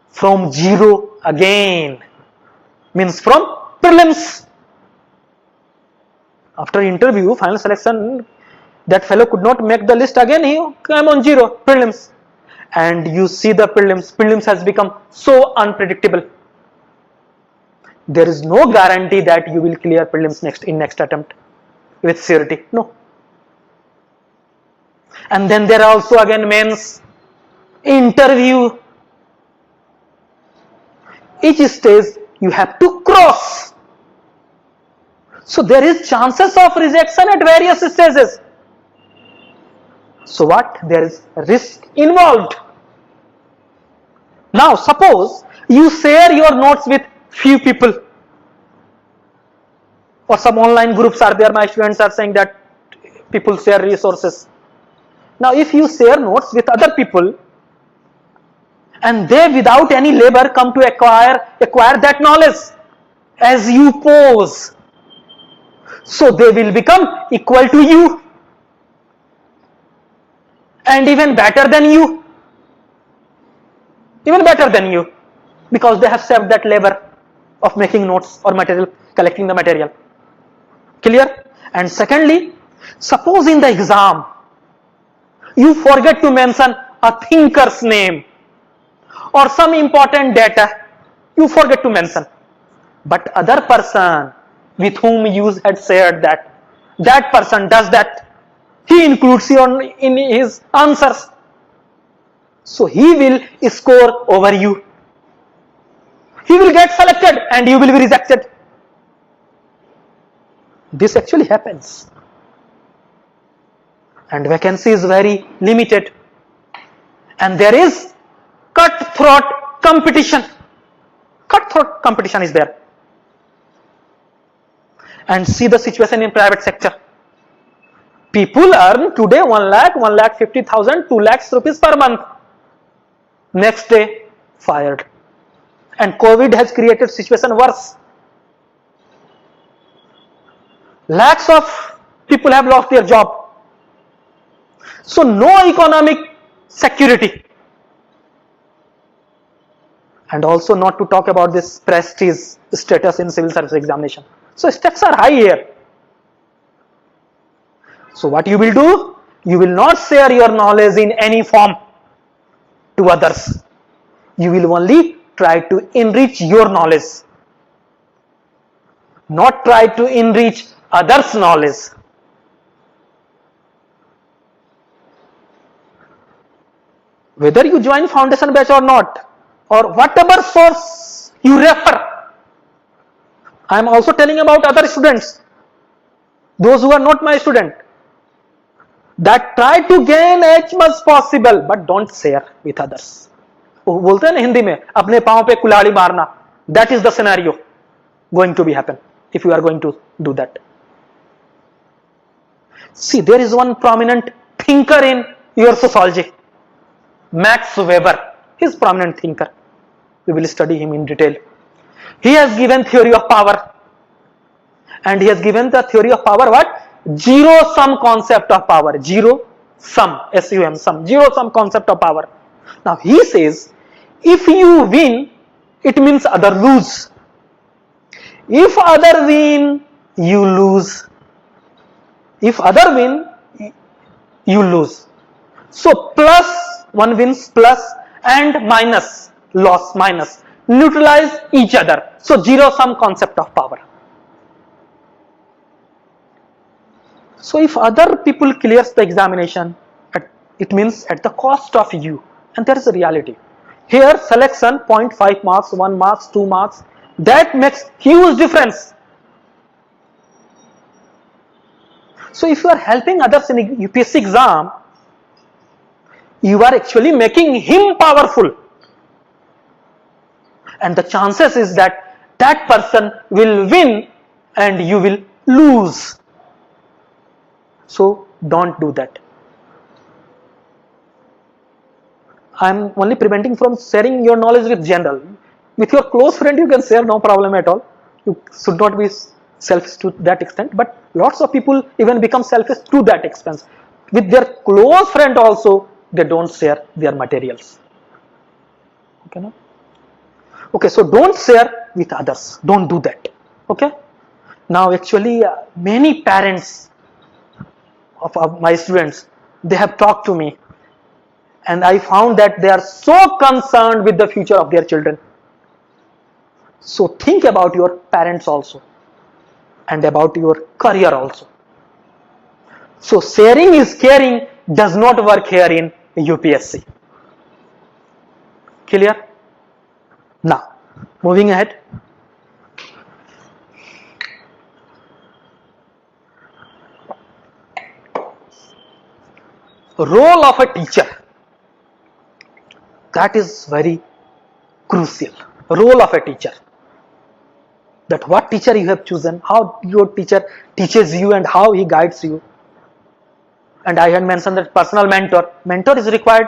from zero again, means from prelims. After interview, final selection, that fellow could not make the list again, he came on zero, prelims. And you see the prelims has become so unpredictable. There is no guarantee that you will clear prelims in next attempt with surety, no. And then there are also again mains, interview. Each stage you have to cross. So there is chances of rejection at various stages. So what? There is risk involved. Now suppose you share your notes with few people, or some online groups are there, my students are saying that people share resources. Now if you share notes with other people and they without any labor come to acquire that knowledge as you pose, so they will become equal to you and even better than you. even better than you, because they have saved that labor of making notes or material, collecting the material. Clear? And secondly, suppose in the exam you forget to mention a thinker's name or some important data, you forget to mention, but other person with whom you had shared that person does that, he includes you in his answers, so he will score over you, he will get selected and you will be rejected. This actually happens, and vacancy is very limited, and there is cutthroat competition. Cutthroat competition is there. And see the situation in private sector. People earn today 1 lakh, 1,50,000, 2 lakhs rupees per month. Next day, fired. And COVID has created situation worse. Lakhs of people have lost their job. So no economic security. And also not to talk about this prestige status in civil service examination. So stakes are high here. So what you will do? You will not share your knowledge in any form to others. You will only try to enrich your knowledge, not try to enrich others' knowledge. Whether you join foundation batch or not, or whatever source you refer, I am also telling about other students, those who are not my student, that try to gain as much possible but don't share with others. वो बोलते हैं ना हिंदी में, अपने पांव पे कुल्हाड़ी मारना. That is the scenario going to be happen if you are going to do that. See, there is one prominent thinker in your sociology, Max Weber. He is prominent thinker. We will study him in detail. He has given theory of power, and he has given the theory of power what? Zero sum concept of power. Zero sum, S-U-M, sum. Zero sum concept of power. Now he says, if you win, it means other lose. If other win, you lose. If other win, you lose. So plus, one wins plus, and minus, loss, minus, neutralize each other. So zero sum concept of power. So if other people clears the examination, it means at the cost of you, and there is a reality. Here selection 0.5 marks, 1 marks, 2 marks, that makes huge difference. So if you are helping others in UPSC exam, you are actually making him powerful, and the chances is that that person will win and you will lose. So don't do that. I am only preventing from sharing your knowledge with general. With your close friend you can share, no problem at all. You should not be selfish to that extent, but lots of people even become selfish to that extent. With their close friend also, they don't share their materials. Okay, no? Okay, so don't share with others. Don't do that. Okay. Now actually many parents of my students, they have talked to me, and I found that they are so concerned with the future of their children. So think about your parents also, and about your career also. So sharing is caring does not work here in UPSC. Clear? Now, moving ahead. Role of a teacher. That is very crucial. Role of a teacher. That what teacher you have chosen, how your teacher teaches you and how he guides you. And I had mentioned that personal mentor. Mentor is required.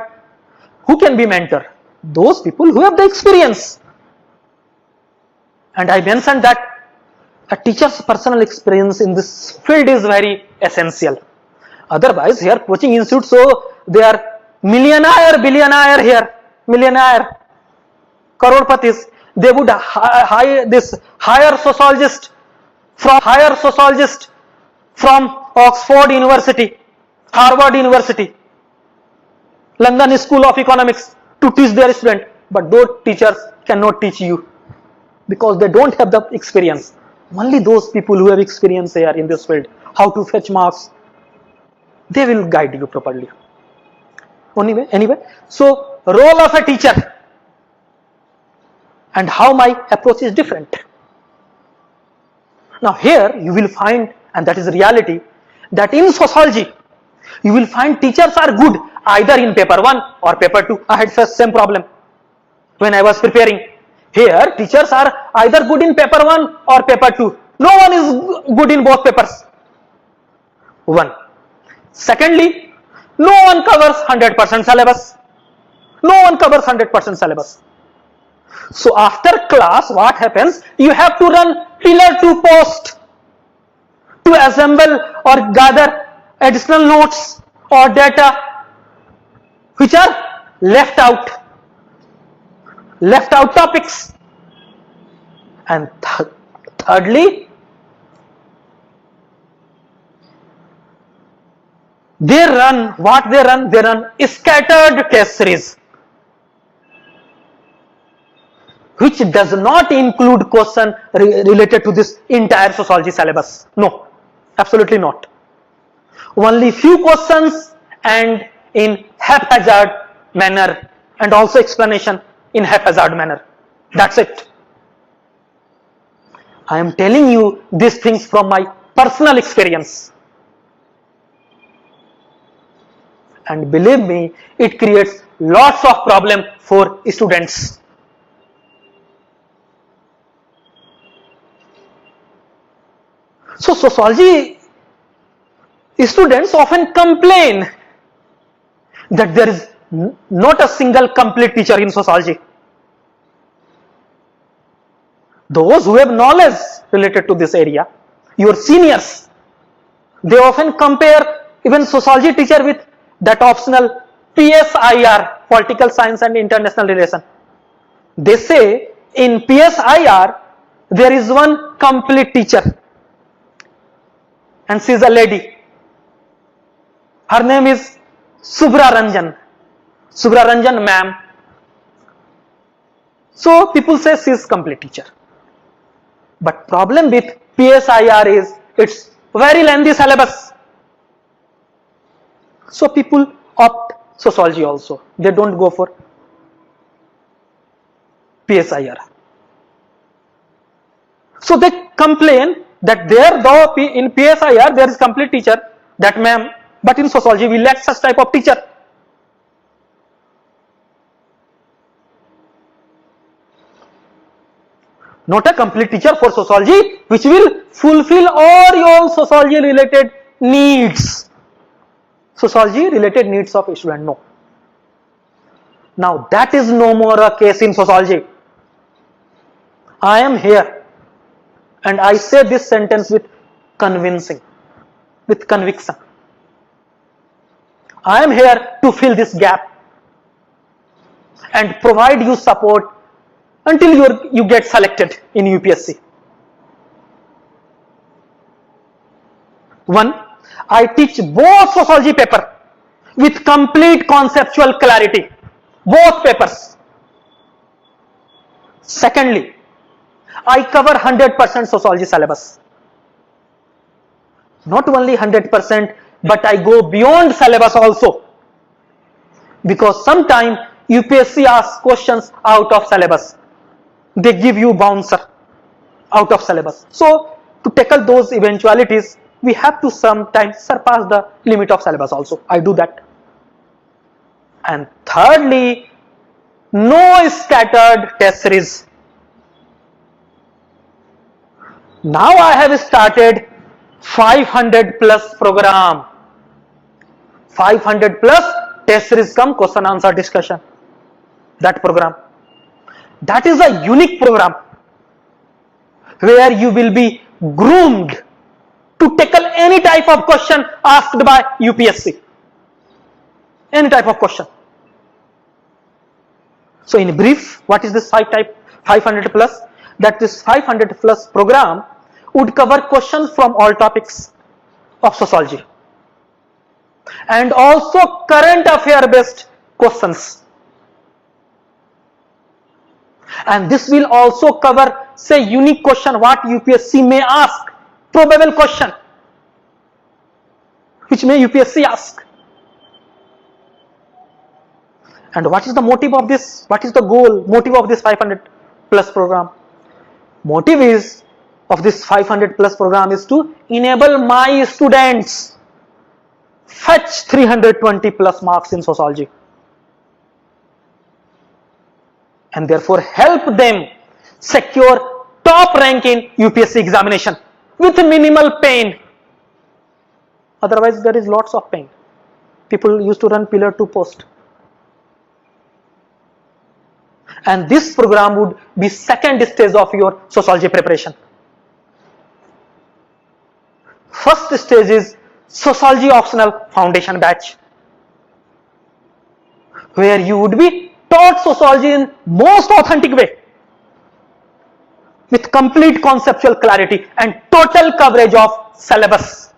Who can be mentor? Those people who have the experience. And I mentioned that a teacher's personal experience in this field is very essential. Otherwise, here coaching institute, so they are millionaire, billionaire here, millionaire. crorepati's, they would hire sociologist from Oxford University, Harvard University, London School of Economics to teach their student, but those teachers cannot teach you because they don't have the experience. Only those people who have experience here in this field, how to fetch marks, they will guide you properly. Anyway, so role of a teacher and how my approach is different. Now here you will find, and that is reality, that in sociology you will find teachers are good either in paper 1 or paper 2. I had faced same problem when I was preparing. Here teachers are either good in paper 1 or paper 2. No one is good in both papers. One. Secondly, no one covers 100% syllabus. No one covers 100% syllabus. So after class, what happens? You have to run pillar to post to assemble or gather additional notes or data which are left out topics. And thirdly, they run scattered test series, which does not include question related to this entire sociology syllabus. No, absolutely not. Only few questions and in haphazard manner, and also explanation in haphazard manner. That's it. I am telling you these things from my personal experience. And believe me, it creates lots of problem for students. So sociology students often complain that there is not a single complete teacher in sociology. Those who have knowledge related to this area, your seniors, they often compare even sociology teacher with that optional PSIR, Political Science and International Relation. They say in PSIR there is one complete teacher, and she is a lady. Her name is Subra Ranjan ma'am. So people say she is complete teacher. But problem with PSIR is it's very lengthy syllabus. So people opt sociology also. They don't go for PSIR. So they complain that there, though in PSIR there is complete teacher, that ma'am, but in sociology we lack such type of teacher. Not a complete teacher for sociology which will fulfill all your sociology related needs. Sociology related needs of a student, no. Now that is no more a case in sociology. I am here and I say this sentence with conviction. I am here to fill this gap and provide you support until you get selected in UPSC. One, I teach both sociology paper with complete conceptual clarity, both papers. Secondly, I cover 100% sociology syllabus. Not only 100%, but I go beyond syllabus also. Because sometimes UPSC asks questions out of syllabus. They give you bouncer out of syllabus. So to tackle those eventualities, we have to sometimes surpass the limit of syllabus also. I do that. And thirdly, no scattered test series. Now I have started 500 plus program. 500 plus test series come question answer discussion. That program. That is a unique program where you will be groomed to tackle any type of question asked by UPSC. Any type of question. So in brief, what is this 500 plus? That this 500 plus program would cover questions from all topics of sociology and also current affair based questions. And this will also cover, say, unique question what UPSC may ask, probable question which may UPSC ask. And what is the motive of this? What is the goal, motive of this 500 plus program? Motive is of this 500 plus program is to enable my students fetch 320 plus marks in sociology, and therefore help them secure top rank in UPSC examination with minimal pain. Otherwise there is lots of pain. People used to run pillar to post. And this program would be second stage of your sociology preparation. First stage is sociology optional foundation batch, where you would be taught sociology in most authentic way with complete conceptual clarity and total coverage of syllabus.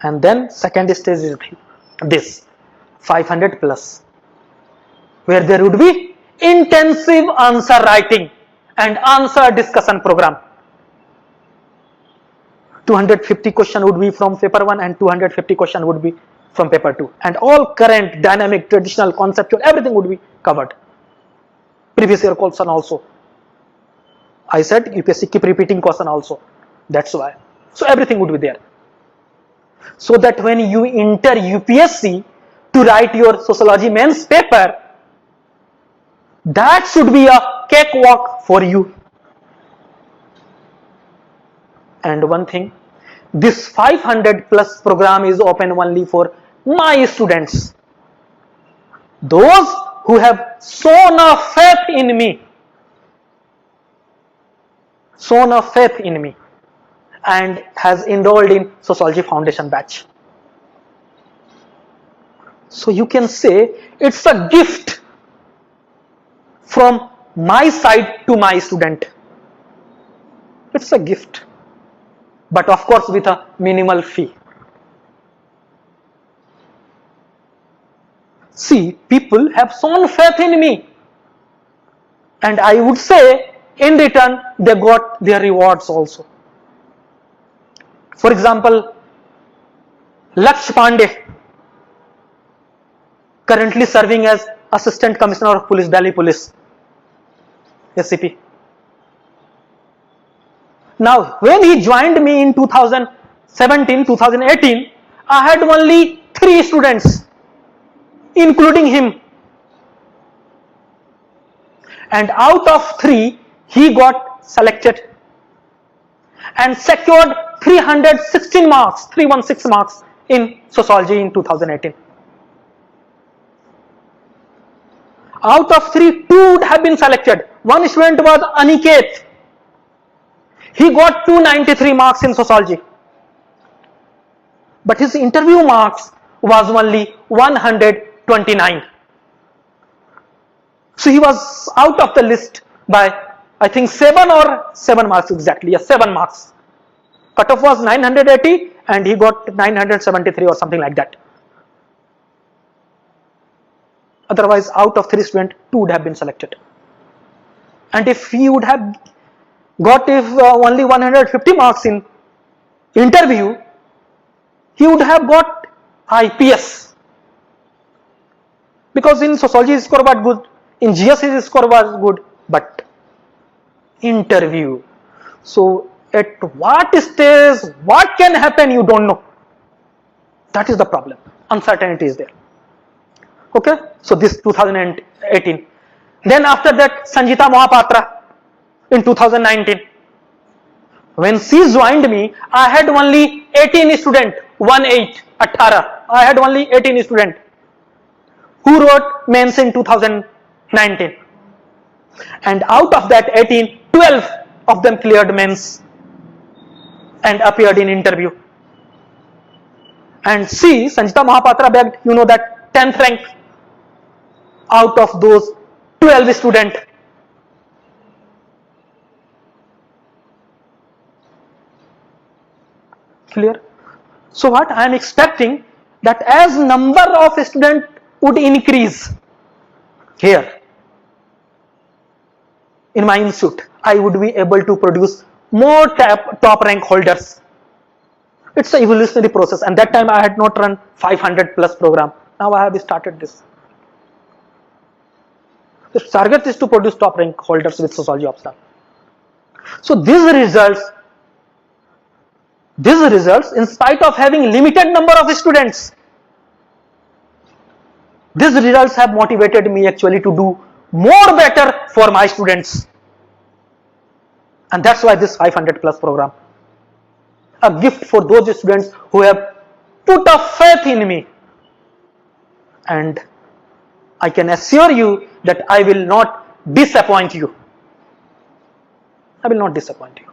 And then second stage is this 500 plus, where there would be intensive answer writing and answer discussion program. 250 question would be from paper 1 and 250 question would be from paper 2, and all current, dynamic, traditional, conceptual, everything would be covered. Previous year question also. I said UPSC keep repeating question also, that's why. So everything would be there, so that when you enter UPSC to write your sociology mains paper, that should be a cakewalk for you. And one thing, this 500 plus program is open only for my students, those who have shown a faith in me, and has enrolled in sociology foundation batch. So you can say it's a gift from my side to my student. It's a gift, but of course with a minimal fee. See, people have shown faith in me, and I would say in return they got their rewards also. For example, Laksh Pandey, currently serving as Assistant Commissioner of Police, Delhi Police, SCP. Now, when he joined me in 2017-2018, I had only 3 students, including him. And out of 3, he got selected and secured 316 marks, 316 marks in sociology in 2018. Out of 3, 2 would have been selected. One student was Aniket. He got 293 marks in sociology, but his interview marks was only 129. So he was out of the list by, I think, 7 marks exactly. Yes, 7 marks. Cutoff was 980 and he got 973 or something like that. Otherwise, out of 3 students, 2 would have been selected. And if he would have got only 150 marks in interview, he would have got IPS. Because in sociology his score was good, in GS his score was good, but interview. So at what stage, what can happen, you don't know. That is the problem. Uncertainty is there. Okay, so this 2018. Then after that, Sanjita Mohapatra in 2019. When she joined me, I had only 18 students, 18. I had only 18 students who wrote mains in 2019. And out of that 18, 12 of them cleared mains and appeared in interview. And C, Sanjita Mahapatra bagged, you know, that 10th rank out of those 12 students. Clear? So what I am expecting, that as number of students would increase here in my institute, I would be able to produce more top rank holders. It's an evolutionary process, and that time I had not run 500 plus program. Now I have started this. The target is to produce top rank holders with sociology of Islam. So these results, in spite of having limited number of students, these results have motivated me actually to do more better for my students. And that's why this 500 plus program, a gift for those students who have put a faith in me. And I can assure you that I will not disappoint you. I will not disappoint you.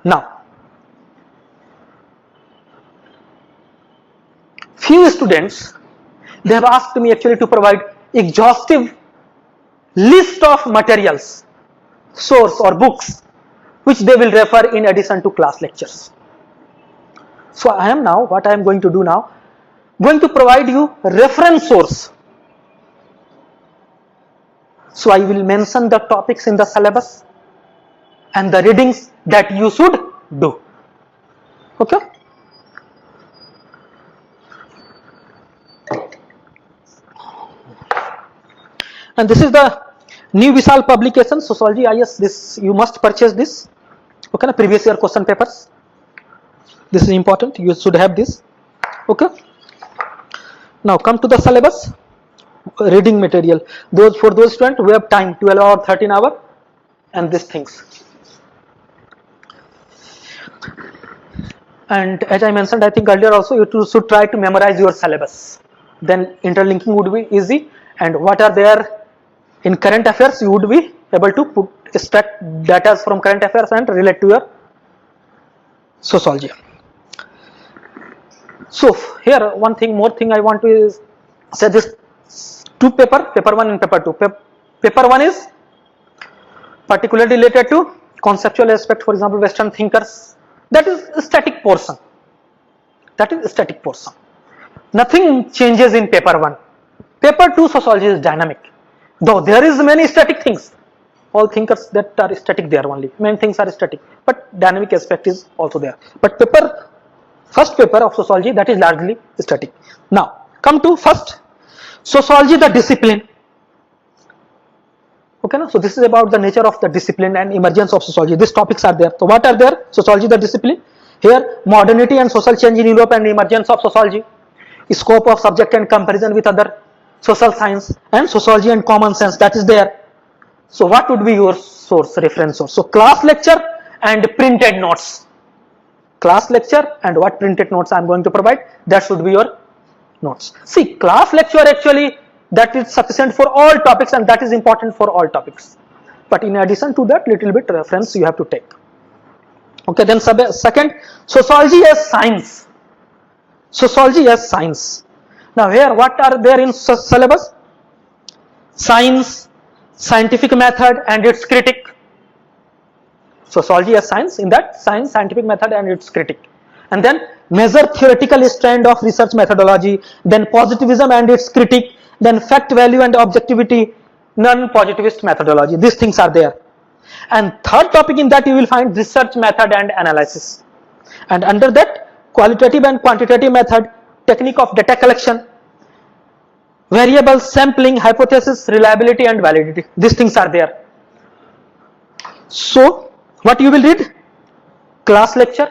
Now, few students, they have asked me actually to provide exhaustive list of materials, source or books, which they will refer in addition to class lectures. So I am now, what I am going to do now, going to provide you reference source. So I will mention the topics in the syllabus and the readings that you should do. Okay? And this is the new Vishal publication, Sociology IS. This you must purchase this. Okay, previous year question papers. This is important. You should have this. Okay. Now come to the syllabus. Reading material. For those students who have time, 12 or 13 hour, and these things. And as I mentioned, I think earlier also, you should try to memorize your syllabus. Then interlinking would be easy. And what are there in current affairs, you would be able to extract data from current affairs and relate to your sociology. So here, one thing more thing I want to say, this two paper 1 and paper 2. Paper 1 is particularly related to conceptual aspect, for example, Western thinkers. That is a static portion. Nothing changes in paper 1. Paper 2 sociology is dynamic. Though there is many static things. All thinkers that are static there only. Many things are static. But dynamic aspect is also there. But first paper of sociology, that is largely static. Now, come to first, sociology the discipline. Okay, so this is about the nature of the discipline and emergence of sociology. These topics are there. So what are there? Sociology the discipline. Here, modernity and social change in Europe and emergence of sociology. Scope of subject and comparison with other social science, and sociology and common sense, that is there. So what would be your source, reference source? So class lecture and printed notes. Class lecture and what printed notes I am going to provide, that should be your notes. See, class lecture actually, that is sufficient for all topics and that is important for all topics. But in addition to that, little bit reference you have to take. Okay, then second, sociology as science. Sociology as science. Now here, what are there in syllabus? Science, scientific method and its critic. Sociology as science, in that science, scientific method and its critic. And then major theoretical strand of research methodology, then positivism and its critic, then fact value and objectivity, non-positivist methodology. These things are there. And third topic in that you will find research method and analysis. And under that, qualitative and quantitative method, technique of data collection, variable sampling, hypothesis, reliability and validity. These things are there. So what you will read? Class lecture.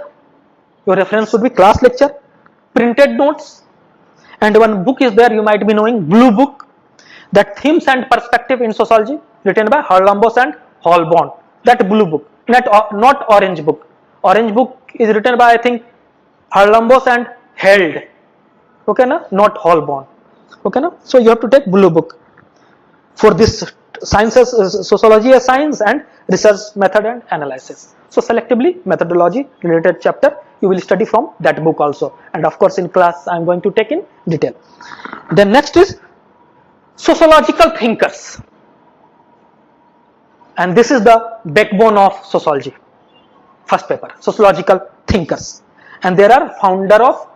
Your reference would be class lecture, printed notes, and one book is there, you might be knowing, Blue Book, that Themes and Perspective in Sociology, written by Harlambos and Holborn. That Blue Book, not Orange Book. Orange Book is written by, I think, Harlambos and Held. Okay, na? Not Holborn. Okay, na? So you have to take Blue Book for this sciences, sociology as science, and research method and analysis. So selectively methodology related chapter you will study from that book also, and of course in class I am going to take in detail. Then next is sociological thinkers, and this is the backbone of sociology. First paper, sociological thinkers, and there are founder of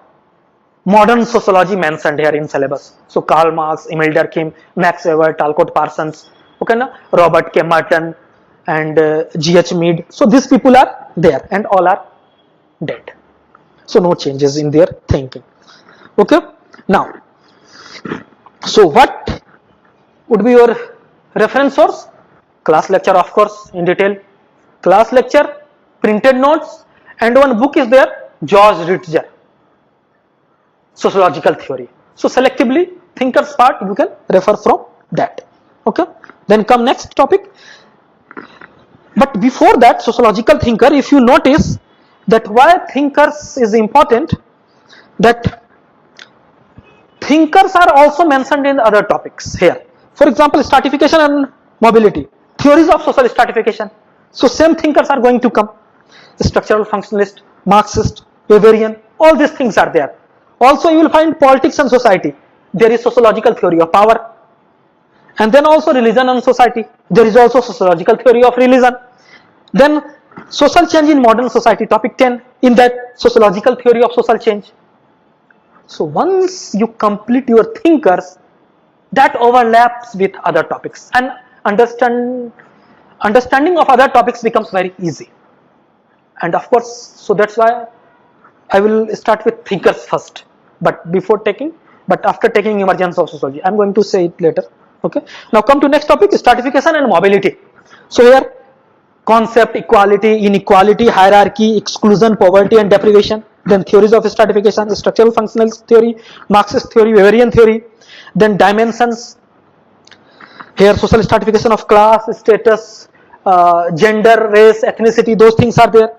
modern sociology mentioned here in syllabus. So Karl Marx, Emile Durkheim, Max Weber, Talcott Parsons, okay na, Robert K. Merton, and G.H. Mead. So these people are there and all are dead. So no changes in their thinking. Okay. Now, so what would be your reference source? Class lecture, of course, in detail. Class lecture, printed notes, and one book is there, George Ritzer, Sociological Theory. So selectively thinkers part you can refer from that. Okay. Then come next topic. But before that, sociological thinker, if you notice that why thinkers is important, that thinkers are also mentioned in other topics here. For example, stratification and mobility, theories of social stratification. So same thinkers are going to come. Structural functionalist, Marxist, Weberian, all these things are there. Also you will find politics and society. There is sociological theory of power. And then also religion and society. There is also sociological theory of religion. Then social change in modern society, topic 10, in that sociological theory of social change. So once you complete your thinkers, that overlaps with other topics, and understanding of other topics becomes very easy. And of course, so that's why I will start with thinkers first, but after taking emergence of sociology, I'm going to say it later. Okay. Now come to next topic, stratification and mobility. So here, concept, equality, inequality, hierarchy, exclusion, poverty and deprivation. Then theories of stratification, structural functionalist theory, Marxist theory, Weberian theory. Then dimensions. Here social stratification of class, status, gender, race, ethnicity, those things are there.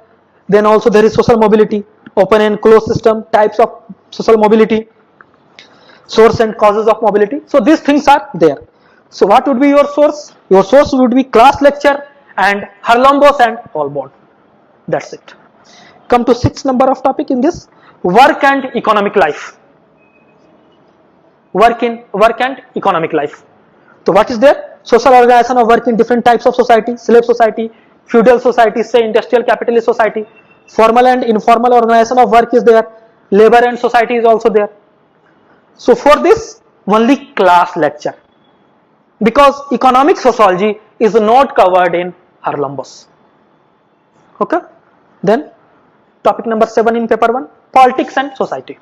Then also there is social mobility, open and closed system, types of social mobility, source and causes of mobility. So these things are there. So what would be your source? Your source would be class lecture and Harlambos and Holborn. That's it. Come to 6th number of topic in this, work and economic life. Work and economic life. So what is there? Social organization of work in different types of society, slave society, feudal society, say industrial capitalist society. Formal and informal organization of work is there. Labor and society is also there. So for this, only class lecture, because economic sociology is not covered in Harlambos. Okay. Then topic number 7 in paper 1, politics and society.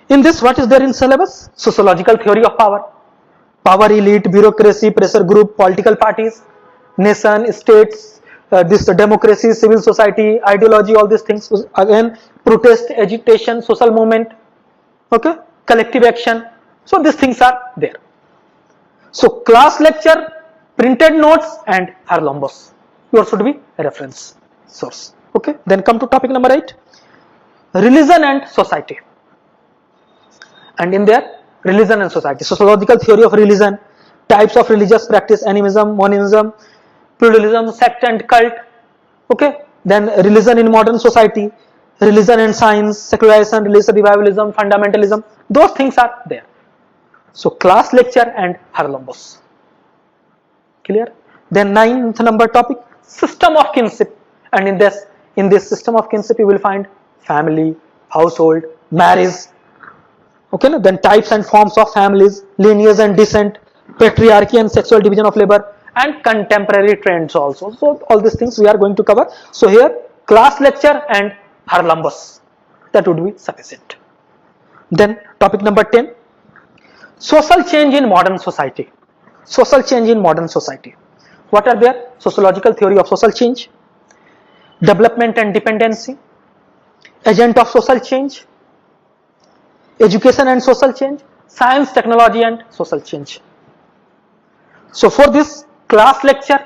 In this, what is there in syllabus? Sociological theory of power, power elite, bureaucracy, pressure group, political parties, nation, states, this democracy, civil society, ideology, all these things. Again, protest, agitation, social movement, okay, collective action. So these things are there. So class lecture, printed notes and Harlambos. Yours should be a reference source. Okay. Then come to topic number 8, religion and society. And in there, religion and society, sociological theory of religion, types of religious practice, animism, monism, pluralism, sect and cult. Okay. Then religion in modern society, religion and science, secularization, religious revivalism, fundamentalism, those things are there. So class lecture and Harlambos. Clear? Then 9th number topic, system of kinship. And in this system of kinship you will find family, household, marriage. Okay, then types and forms of families, lineage and descent, patriarchy and sexual division of labor, and contemporary trends also. So all these things we are going to cover. So here class lecture and Harlambos, that would be sufficient. Then topic number 10, social change in modern society. Social change in modern society. What are there? Sociological theory of social change, development and dependency, agent of social change, education and social change, science, technology and social change. So for this class lecture,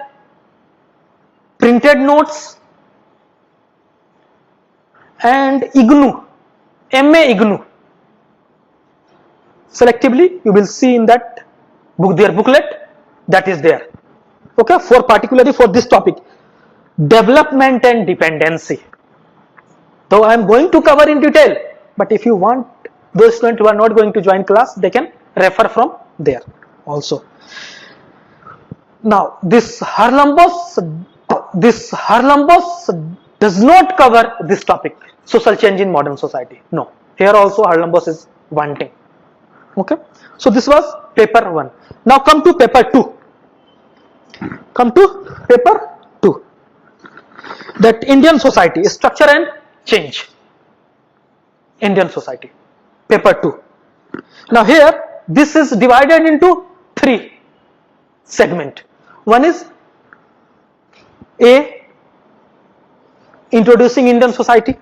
printed notes and IGNOU, MA IGNOU. Selectively you will see in that book, their booklet, that is there. Okay, for particularly for this topic, development and dependency. Though I am going to cover in detail, but if you want, those students who are not going to join class, they can refer from there also. Now, this Harlem-Bosch does not cover this topic, social change in modern society. No, here also Harlem-Bosch is wanting. Okay, so this was paper 1. Now come to paper 2. That Indian society, structure and change. Indian society, paper 2. Now here, this is divided into 3 segments. One is A, introducing Indian society.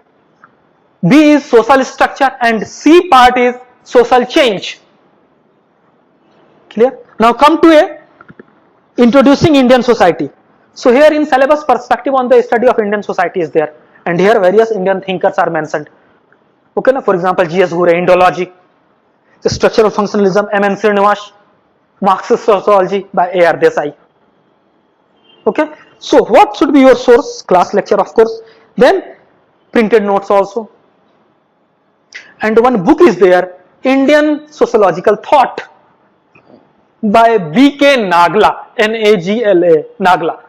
B is social structure, and C part is social change. Clear? Now come to A, introducing Indian society. So here in syllabus, perspective on the study of Indian society is there, and here various Indian thinkers are mentioned. Okay, now for example, G.S. Ghurye, Indology, the Structural Functionalism, M.N. Srinivas, Marxist Sociology by A.R. Desai. Okay, so what should be your source? Class lecture, of course, then printed notes also, and one book is there, Indian Sociological Thought by B.K. Nagla, N-A-G-L-A, Nagla,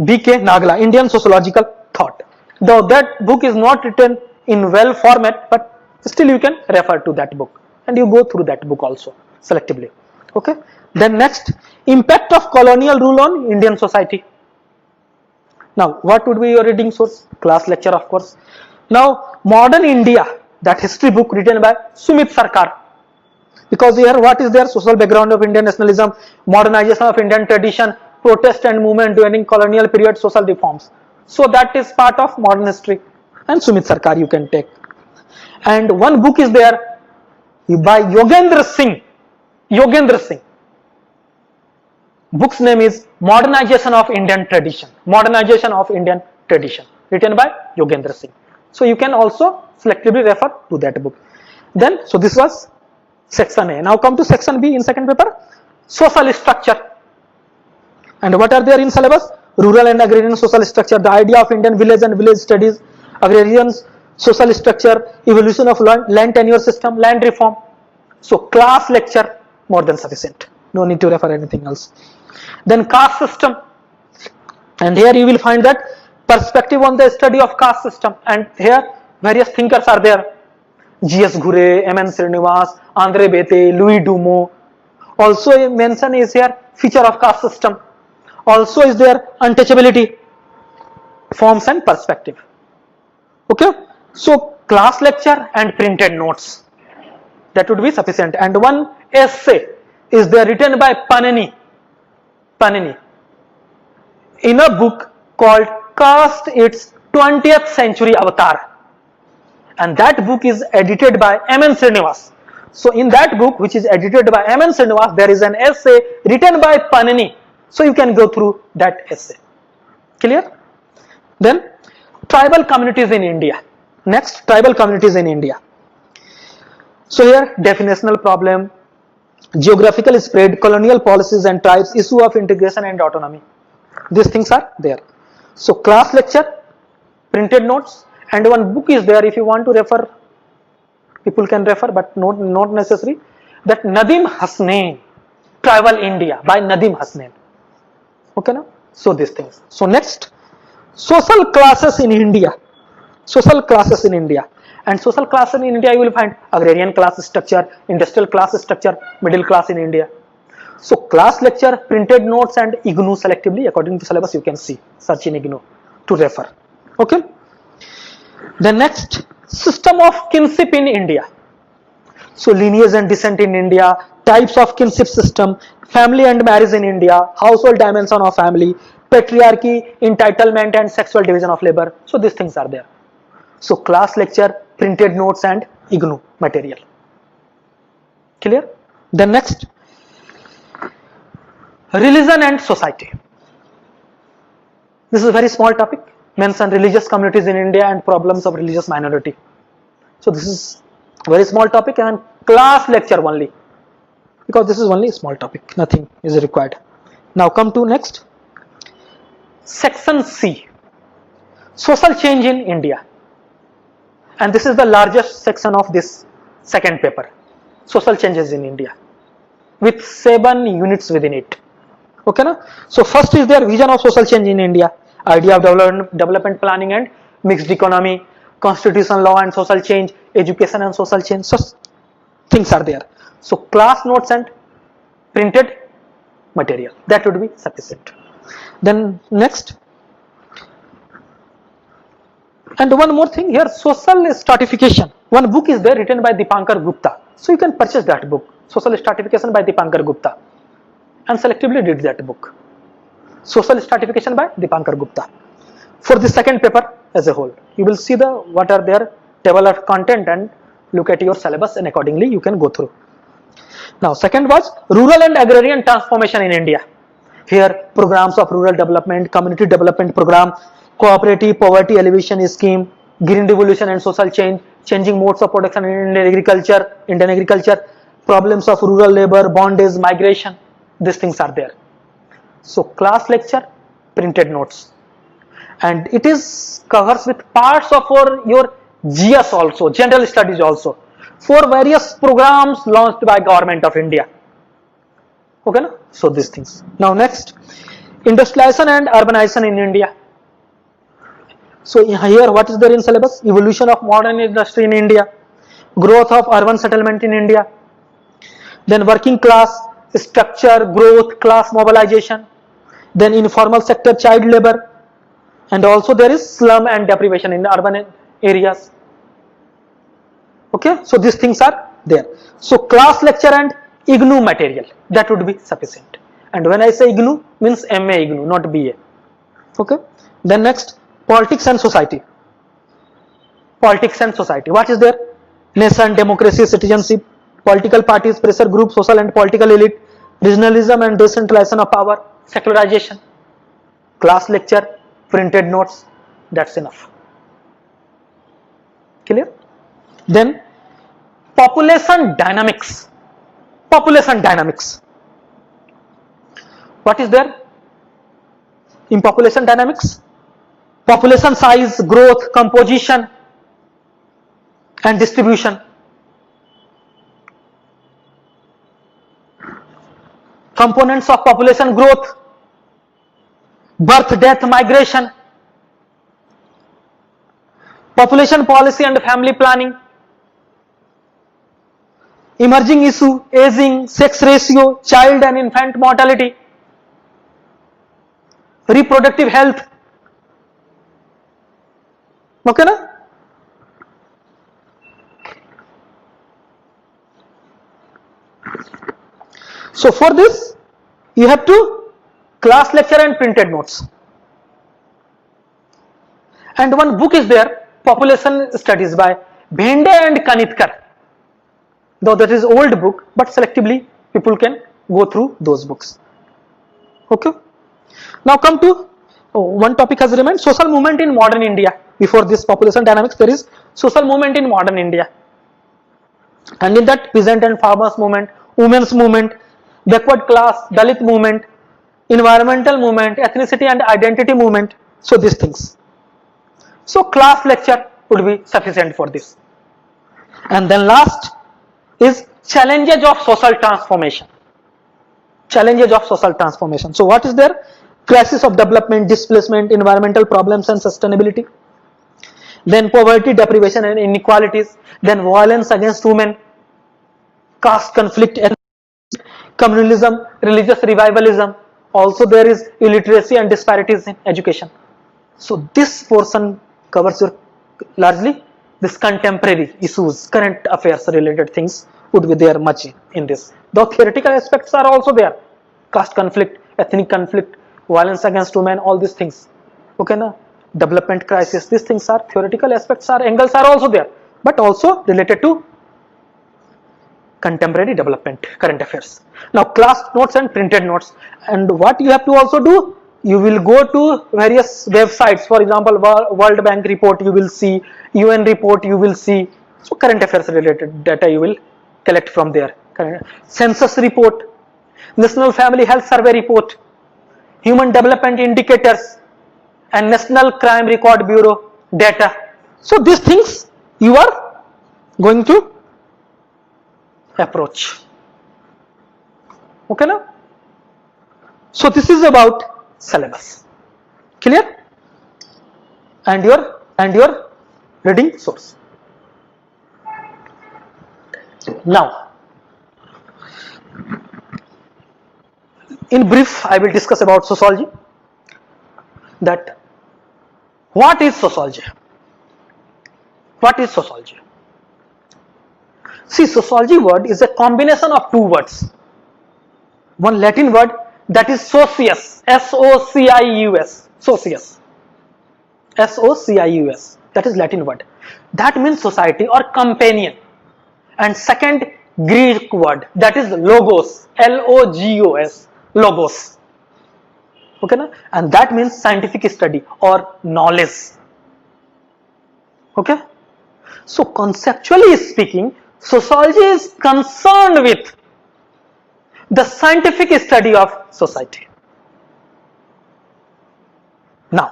B.K. Nagla, Indian Sociological Thought. Though that book is not written in well format, but still you can refer to that book, and you go through that book also selectively. Okay, then next, impact of colonial rule on Indian society. Now, what would be your reading source? Class lecture, of course. Now, modern India, that history book written by Sumit Sarkar. Because here, what is their social background of Indian nationalism, modernization of Indian tradition, protest and movement during colonial period, social reforms. So that is part of modern history, and Sumit Sarkar you can take. And one book is there by Yogendra Singh. Book's name is Modernization of Indian Tradition. Modernization of Indian Tradition, written by Yogendra Singh. So you can also selectively refer to that book. Then, so this was section A. Now come to section B in second paper, social structure. And what are there in syllabus? Rural and agrarian social structure, the idea of Indian village and village studies, agrarian social structure, evolution of land tenure system, land reform. So class lecture more than sufficient. No need to refer anything else. Then caste system, and here you will find that perspective on the study of caste system, and here various thinkers are there. G.S. Ghurye, M.N. Srinivas, Andre Bete, Louis Dumo. Also a mention is here, feature of caste system. Also is there untouchability, forms and perspective. Okay, so class lecture and printed notes, that would be sufficient. And one essay is there written by Panini in a book called Caste Its 20th Century Avatar, and that book is edited by M.N. Srinivas. So in that book, which is edited by M.N. Srinivas, there is an essay written by Panini. So you can go through that essay. Clear? Then tribal communities in India. Next, tribal communities in India. So here definitional problem, geographical spread, colonial policies and tribes, issue of integration and autonomy. These things are there. So class lecture, printed notes, and one book is there. If you want to refer, people can refer, but not necessary. That Nadim Hasnain, Tribal India by Nadim Hasnain. Okay now? So these things. So next, social classes in India. Social classes in India. And social class in India, you will find agrarian class structure, industrial class structure, middle class in India. So class lecture, printed notes and IGNOU selectively according to syllabus you can see, search in IGNOU to refer. Okay. The next, system of kinship in India. So lineage and descent in India, types of kinship system, family and marriage in India, household dimension of family, patriarchy, entitlement and sexual division of labor. So these things are there. So class lecture, printed notes and IGNOU material. Clear? The next, religion and society. This is a very small topic. Mention religious communities in India and problems of religious minority. So this is a very small topic and class lecture only, because this is only a small topic, nothing is required. Now come to next. Section C. Social change in India. And this is the largest section of this second paper. Social changes in India. With 7 units within it. Okay, na? So first is their vision of social change in India. Idea of development planning and mixed economy, constitutional law and social change, education and social change. So things are there. So class notes and printed material, that would be sufficient. Then next, and one more thing here, social stratification. One book is there written by Dipankar Gupta. So you can purchase that book, Social Stratification by Dipankar Gupta, and selectively read that book. Social Stratification by Dipankar Gupta. For the second paper as a whole, you will see the what are their table of content and look at your syllabus, and accordingly you can go through. Now second was rural and agrarian transformation in India. Here programs of rural development, community development program, cooperative poverty alleviation scheme, green revolution and social change, changing modes of production in Indian agriculture, problems of rural labor, bondage, migration, these things are there. So class lecture, printed notes, and it is covers with parts of your GS also, general studies also, for various programs launched by Government of India. Okay, na? So these things. Now next, industrialization and urbanization in India. So here what is there in syllabus? Evolution of modern industry in India, growth of urban settlement in India, then working class structure, growth, class mobilization, then informal sector, child labor, and also there is slum and deprivation in urban areas. Okay, so these things are there. So class lecture and IGNOU material, that would be sufficient. And when I say IGNOU, means MA IGNOU, not BA. Okay. Then next, politics and society. Politics and society. What is there? Nation, democracy, citizenship, political parties, pressure groups, social and political elite, regionalism and decentralization of power, secularization. Class lecture, printed notes, that's enough. Clear? Then population dynamics. Population dynamics. What is there in population dynamics? Population size, growth, composition and distribution. Components of population growth, birth, death, migration, population policy and family planning, emerging issue, aging, sex ratio, child and infant mortality, reproductive health. Okay, na? So for this you have to class lecture and printed notes. And one book is there, Population Studies by Bhende and Kanitkar. Though that is old book, but selectively people can go through those books. Okay. Now come to one topic has remained, social movement in modern India. Before this population dynamics, there is social movement in modern India. And in that, peasant and farmers movement, women's movement, backward class, Dalit movement, environmental movement, ethnicity and identity movement. So these things. So class lecture would be sufficient for this. And then last is challenges of social transformation. Challenges of social transformation. So what is there? Crisis of development, displacement, environmental problems and sustainability. Then poverty, deprivation and inequalities. Then violence against women, caste conflict, communalism, religious revivalism. Also there is illiteracy and disparities in education. So this portion covers your largely this contemporary issues, current affairs related things would be there much in this. Though theoretical aspects are also there, caste conflict, ethnic conflict, violence against women, all these things. Okay, na? Development crisis, these things are theoretical aspects, are angles are also there, but also related to contemporary development, current affairs. Now class notes and printed notes, and what you have to also do, you will go to various websites. For example, World Bank report you will see, UN report you will see. So current affairs related data you will collect from there. Census report, National Family Health Survey report, Human Development Indicators, and National Crime Record Bureau data. So these things you are going to approach. Okay now? So this is about syllabus. Clear? And your reading source. Now, in brief, I will discuss about sociology. That what is sociology? What is sociology? See, sociology word is a combination of two words. One Latin word, that is socius, S-O-C-I-U-S, socius, S-O-C-I-U-S, that is Latin word. That means society or companion. And second Greek word, that is logos, L-O-G-O-S, logos. Okay na? And that means scientific study or knowledge. Okay? So conceptually speaking, sociology is concerned with the scientific study of society. Now,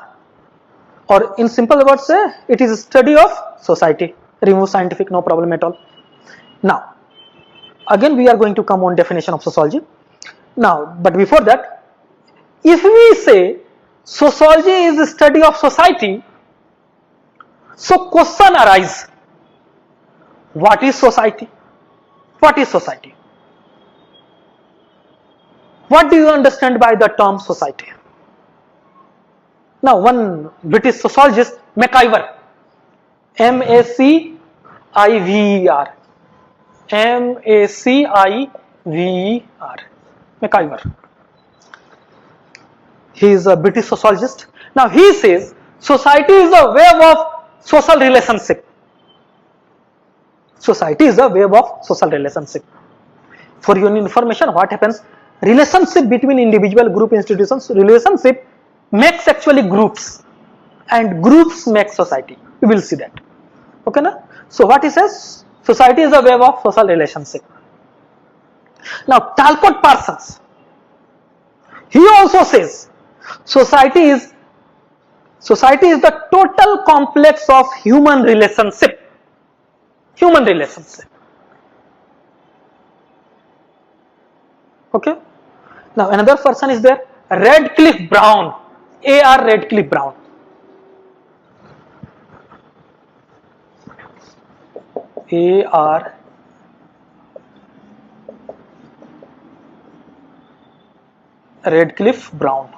or in simple words, say it is a study of society. Remove scientific, no problem at all. Now, again we are going to come on definition of sociology. Now, but before that, if we say sociology is a study of society, so question arises, what is society? What is society? What do you understand by the term society? Now, one British sociologist, MacIver, M-A-C-I-V-E-R, M-A-C-I-V-E-R, MacIver. He is a British sociologist. Now, he says society is a web of social relationship. Society is a web of social relationship. For your information, what happens? Relationship between individual, group, institutions, relationship makes actually groups, and groups make society. You will see that. Okay na? So what he says? Society is a web of social relationship. Now Talcott Parsons, he also says society is the total complex of human relationship. Human relationship. Okay. Now another person is there, Radcliffe Brown, A.R. Radcliffe Brown. A.R. Radcliffe Brown.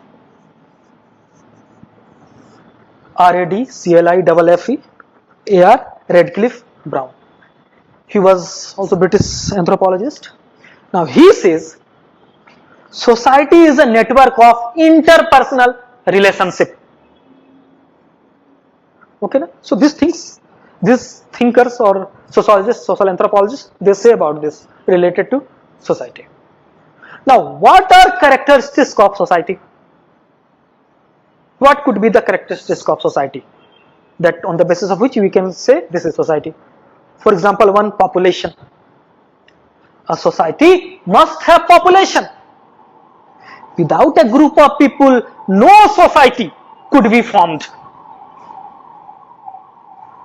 R-A-D-C-L-I-F-F-E, A.R. Radcliffe Brown. He was also British anthropologist. Now he says society is a network of interpersonal relationship. Okay, so these things, these thinkers or sociologists, social anthropologists, they say about this related to society. Now, what are characteristics of society? What could be the characteristics of society that on the basis of which we can say this is society? For example, one, population. A society must have population. Without a group of people, no society could be formed.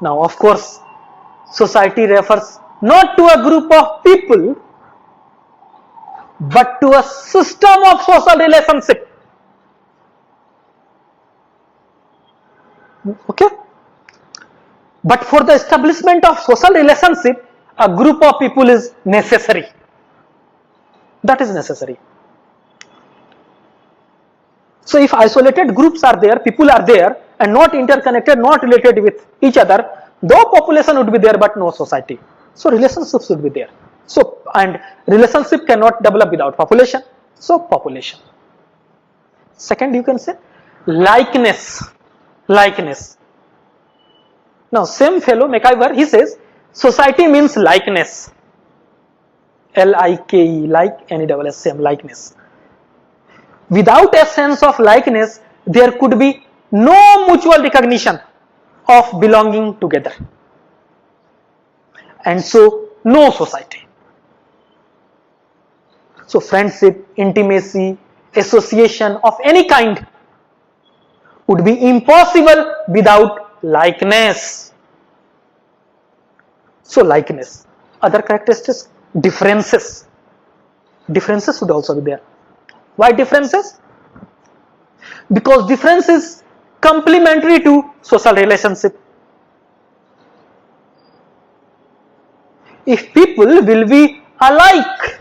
Now, of course, society refers not to a group of people, but to a system of social relationship. Okay? But for the establishment of social relationship, a group of people is necessary. That is necessary. So if isolated groups are there, people are there and not interconnected, not related with each other, though population would be there but no society. So relationships should be there. So, and relationship cannot develop without population. So population. Second, you can say likeness. Likeness. Now same fellow MacIver, he says society means likeness. L-I-K-E, like, N-E-S-S, same, likeness. Without a sense of likeness, there could be no mutual recognition of belonging together. And so, no society. So friendship, intimacy, association of any kind would be impossible without likeness. So likeness. Other characteristics, differences. Differences would also be there. Why differences? Because difference is complementary to social relationship. If people will be alike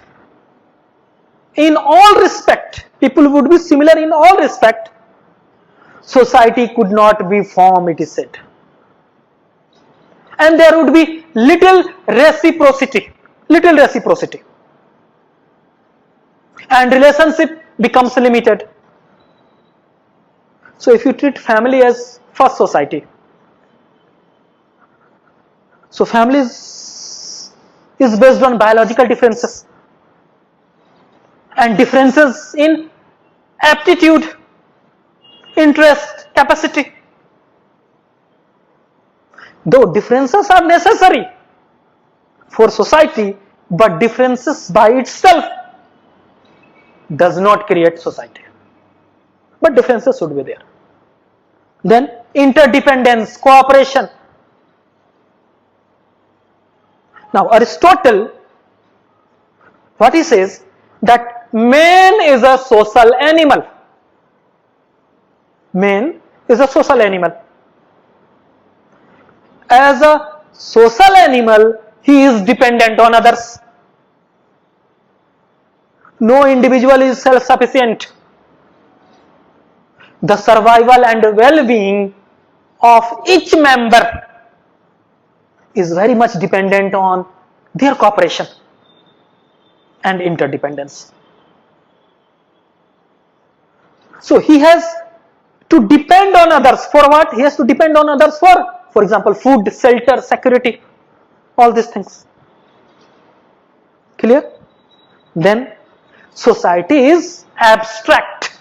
in all respect, people would be similar in all respect, society could not be formed, it is said. And there would be little reciprocity. And relationship becomes limited. So if you treat family as first society, so family is based on biological differences and differences in aptitude, interest, capacity. Though differences are necessary for society, but differences by itself does not create society. But differences should be there. Then interdependence, cooperation. Now Aristotle, what he says, that man is a social animal. Man is a social animal. As a social animal, he is dependent on others. No individual is self-sufficient. The survival and well-being of each member is very much dependent on their cooperation and interdependence. So he has to depend on others. For what? He has to depend on others for example, food, shelter, security, all these things. Clear? Then society is abstract.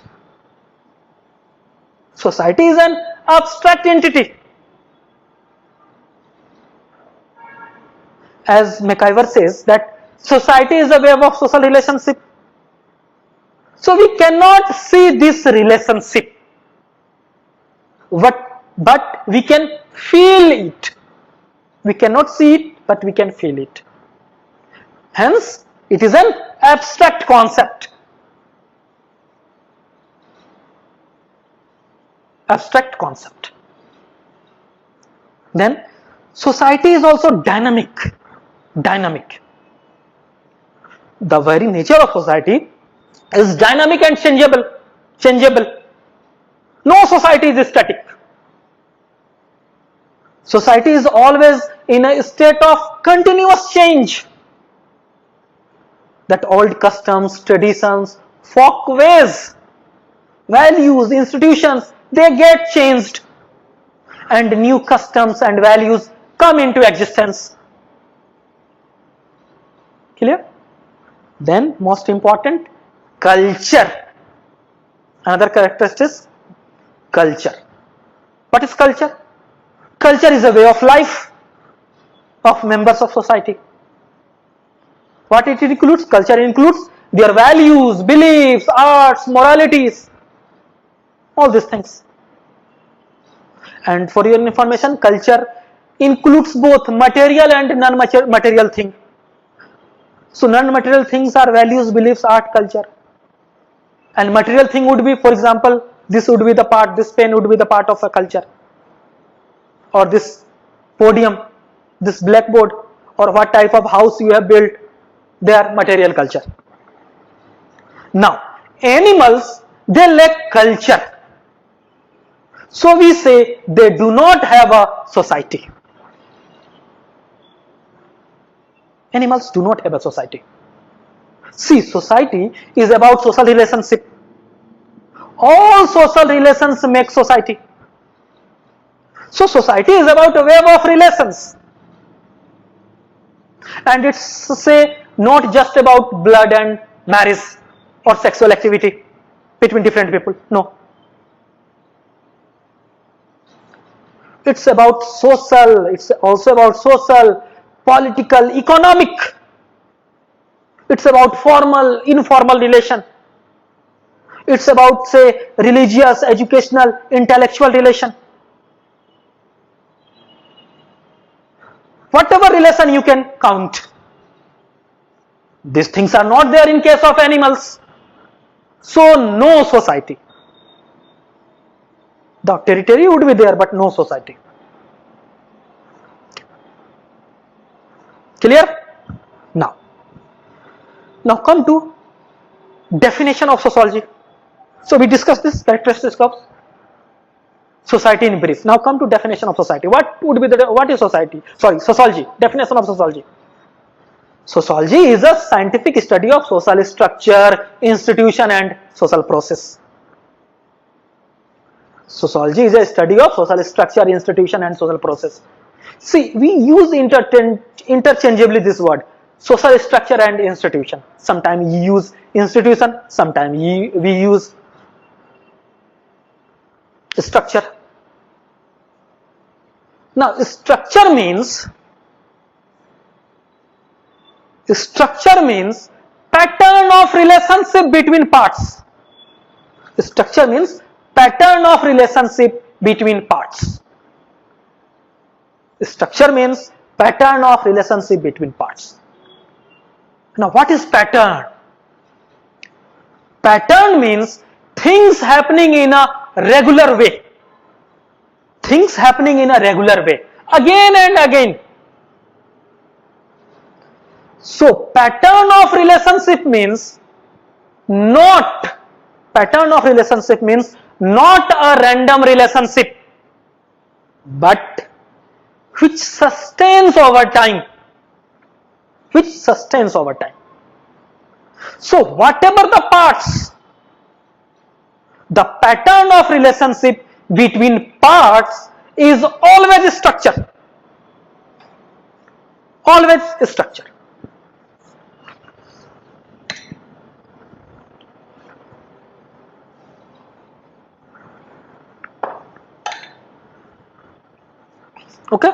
Society is an abstract entity. As McIver says, that society is a web of social relationship. So we cannot see this relationship, but we can feel it. We cannot see it, but we can feel it. Hence, it is an abstract concept. Abstract concept. Then, society is also dynamic. The very nature of society is dynamic and changeable. No society is static. Society is always in a state of continuous change. That old customs, traditions, folk ways, values, institutions, they get changed, and new customs and values come into existence. Clear? Then most important, culture. Another characteristic is culture. What is culture? Culture is a way of life of members of society. What it includes? Culture includes their values, beliefs, arts, moralities, all these things. And for your information, culture includes both material and non-material thing. So non-material things are values, beliefs, art, culture. And material thing would be, for example, this would be the part, this pen would be the part of a culture. Or this podium, this blackboard, or what type of house you have built, they are material culture. Now, animals, they lack culture. So we say they do not have a society. Animals do not have a society. See, society is about social relationship. All social relations make society. So society is about a web of relations. And it's, say, not just about blood and marriage or sexual activity between different people. No. It's about social, it's also about social, political, economic. It's about formal, informal relation. It's about, say, religious, educational, intellectual relation. Whatever relation you can count. These things are not there in case of animals. So no society. The territory would be there, but no society. Clear? Now come to definition of sociology. So we discussed this characteristics of society in brief. Now come to definition of society. What is society? Sorry, sociology. Definition of sociology. Sociology is a scientific study of social structure, institution and social process. Sociology is a study of social structure, institution and social process. See, we use interchangeably this word, social structure and institution. Sometimes we use institution, sometimes we use structure. Now, structure means pattern of relationship between parts. Structure means pattern of relationship between parts. Structure means pattern of relationship between parts. Now, what is pattern? Pattern means things happening in a regular way. Things happening in a regular way, again and again. So, pattern of relationship means not a random relationship, but which sustains over time. So, whatever the parts, the pattern of relationship between parts is always structure. Always structure. Okay.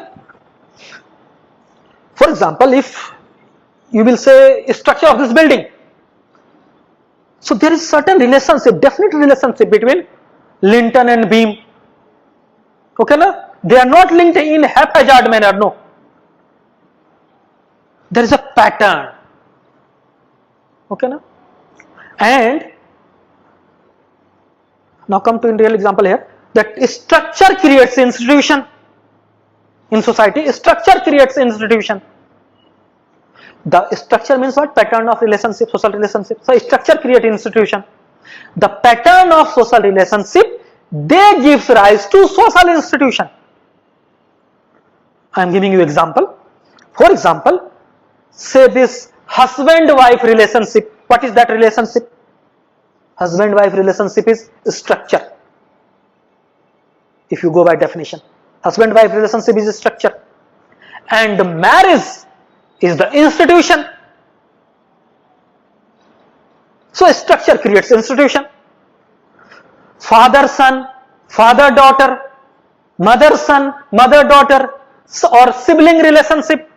For example, if you will say structure of this building, so there is certain relationship, definite relationship between lintel and beam. Okay, na? They are not linked in haphazard manner. No, there is a pattern. Okay, na? And now come to a real example here, that structure creates institution. In society, structure creates institution. The structure means what? Pattern of relationship, social relationship. So structure creates institution. The pattern of social relationship, they gives rise to social institution. I am giving you example. For example, say this husband-wife relationship. What is that relationship? Husband-wife relationship is structure. If you go by definition, husband-wife relationship is a structure, and marriage is the institution. So structure creates institution. Father-son, father-daughter, mother-son, mother-daughter, or sibling relationship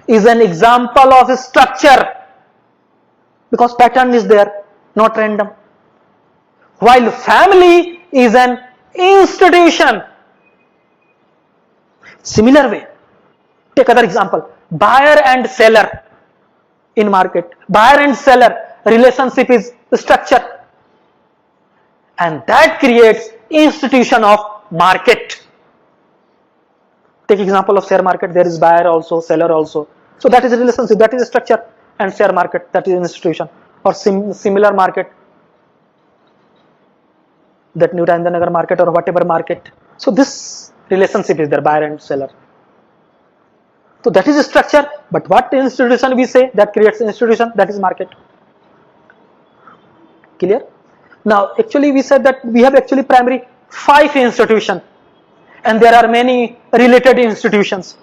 is an example of structure, because pattern is there, not random. While family is an institution. Similar way, take other example, buyer and seller in market. Buyer and seller relationship is structure, and that creates institution of market. Take example of share market, there is buyer also, seller also. So that is a relationship, that is a structure, and share market, that is an institution. Or similar market, that New Rajendra market or whatever market. So this relationship is there, buyer and seller. So that is a structure, but what institution we say that creates institution, that is market. Clear? Now actually we said that we have actually primary 5 institutions, and there are many related institutions.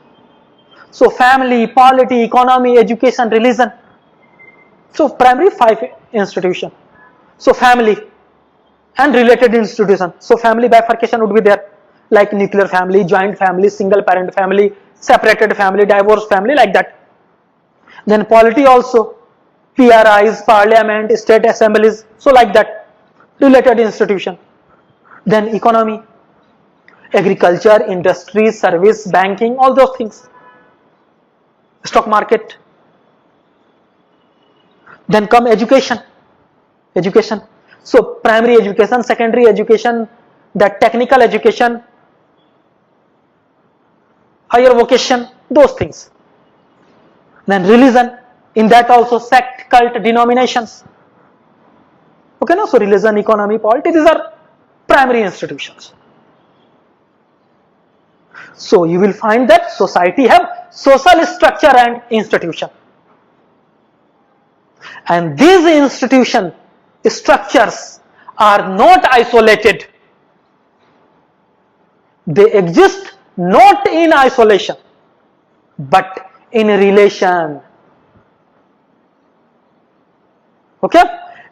So family, polity, economy, education, religion. So primary 5 institutions. So family and related institution. So family bifurcation would be there, like nuclear family, joint family, single parent family, separated family, divorced family, like that. Then polity also, PRIs, parliament, state assemblies, so like that. related institution. Then economy, agriculture, industry, service, banking, all those things. Stock market. Then come education. Education. So primary education, secondary education, that technical education, higher vocation, those things. Then religion, in that also sect, cult, denominations. Okay, no? So religion, economy, politics, these are primary institutions. So you will find that society have social structure and institution. And these institution structures are not isolated. They exist not in isolation, but in relation. Okay?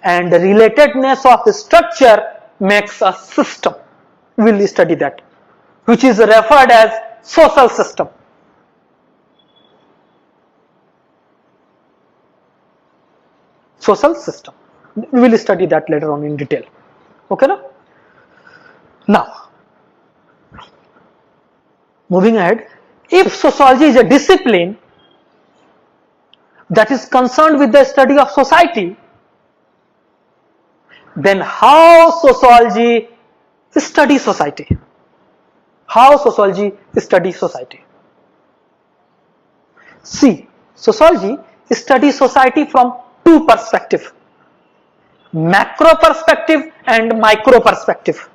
And the relatedness of the structure makes a system. We will study that, which is referred as social system. Social system. We will study that later on in detail. Okay, no? Now, moving ahead, if sociology is a discipline that is concerned with the study of society, then how sociology studies society? How sociology studies society? See, sociology studies society from two perspectives, macro perspective and micro perspective.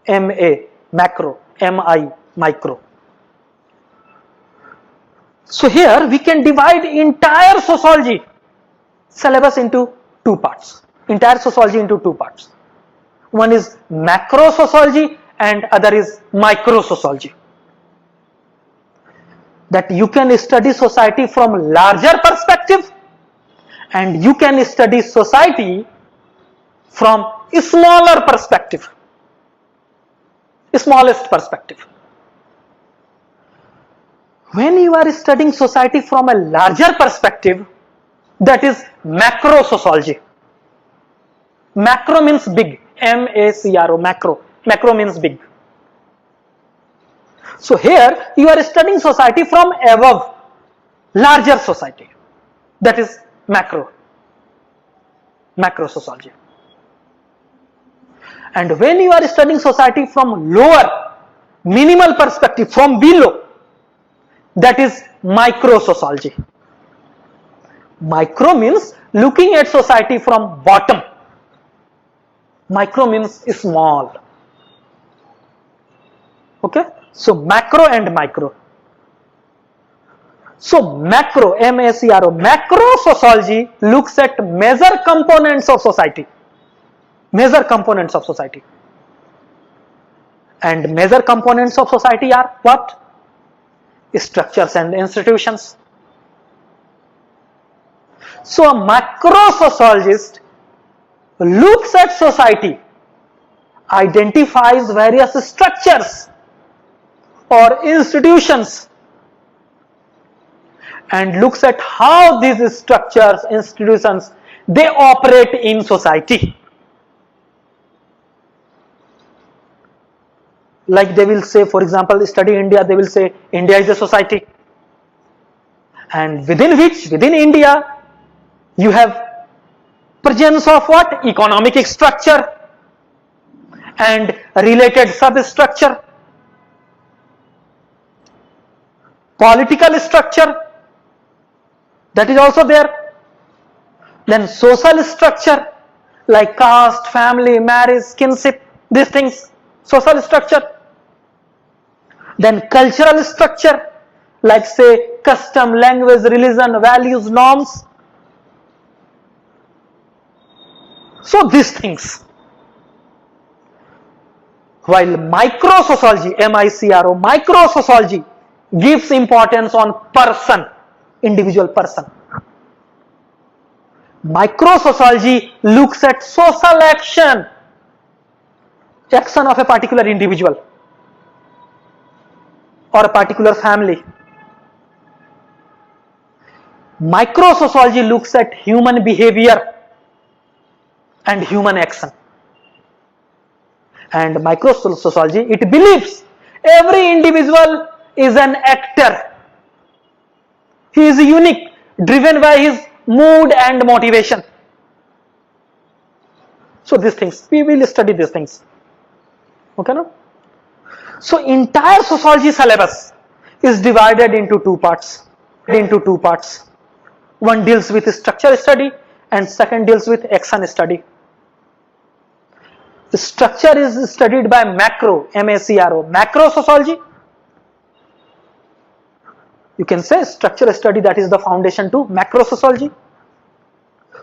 MA, macro, MI, micro. So here we can divide entire sociology syllabus into two parts. Entire sociology into two parts. One is macro sociology and other is micro sociology. That you can study society from larger perspective and you can study society from a smaller perspective, smallest perspective. When you are studying society from a larger perspective, that is macro sociology. Macro means big, M-A-C-R-O, macro. Macro means big. So here you are studying society from above, larger society. That is macro sociology. And when you are studying society from lower, minimal perspective, from below, that is micro sociology. Micro means looking at society from bottom. Micro means small. Okay? So macro and micro. So macro, M-A-C-R-O, macro sociology looks at major components of society. Major components of society. And major components of society are what? Structures and institutions. So a macro sociologist looks at society, identifies various structures or institutions, and looks at how these structures, institutions, they operate in society. Like they will say, for example, study India, they will say India is a society. And within India, you have presence of what? Economic structure and related substructure. Political structure, that is also there. Then social structure, like caste, family, marriage, kinship, these things, social structure. Then cultural structure, like say custom, language, religion, values, norms. So these things. While micro sociology, M-I-C-R-O, micro sociology gives importance on person, individual person. Micro sociology looks at social action of a particular individual or a particular family. Micro sociology looks at human behavior and human action. And micro sociology, it believes every individual is an actor. He is unique, driven by his mood and motivation. So these things, we will study these things. Okay, no? So entire sociology syllabus is divided into two parts. One deals with structure study and second deals with action study. The structure is studied by macro, M-A-C-R-O, macro sociology. You can say structure study, that is the foundation to macro sociology.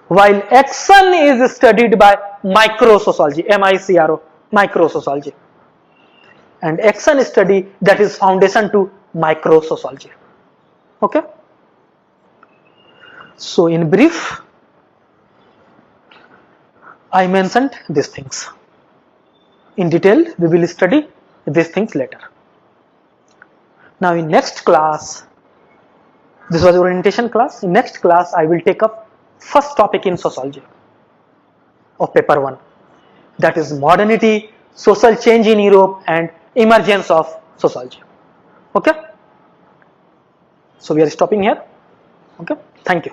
While action is studied by micro sociology, M-I-C-R-O, micro sociology. And action study, that is foundation to micro sociology. Okay? So in brief, I mentioned these things. In detail, we will study these things later. Now in next class, this was orientation class. In next class, I will take up first topic in sociology of paper 1. That is modernity, social change in Europe and emergence of sociology. Okay? So we are stopping here. Okay? Thank you.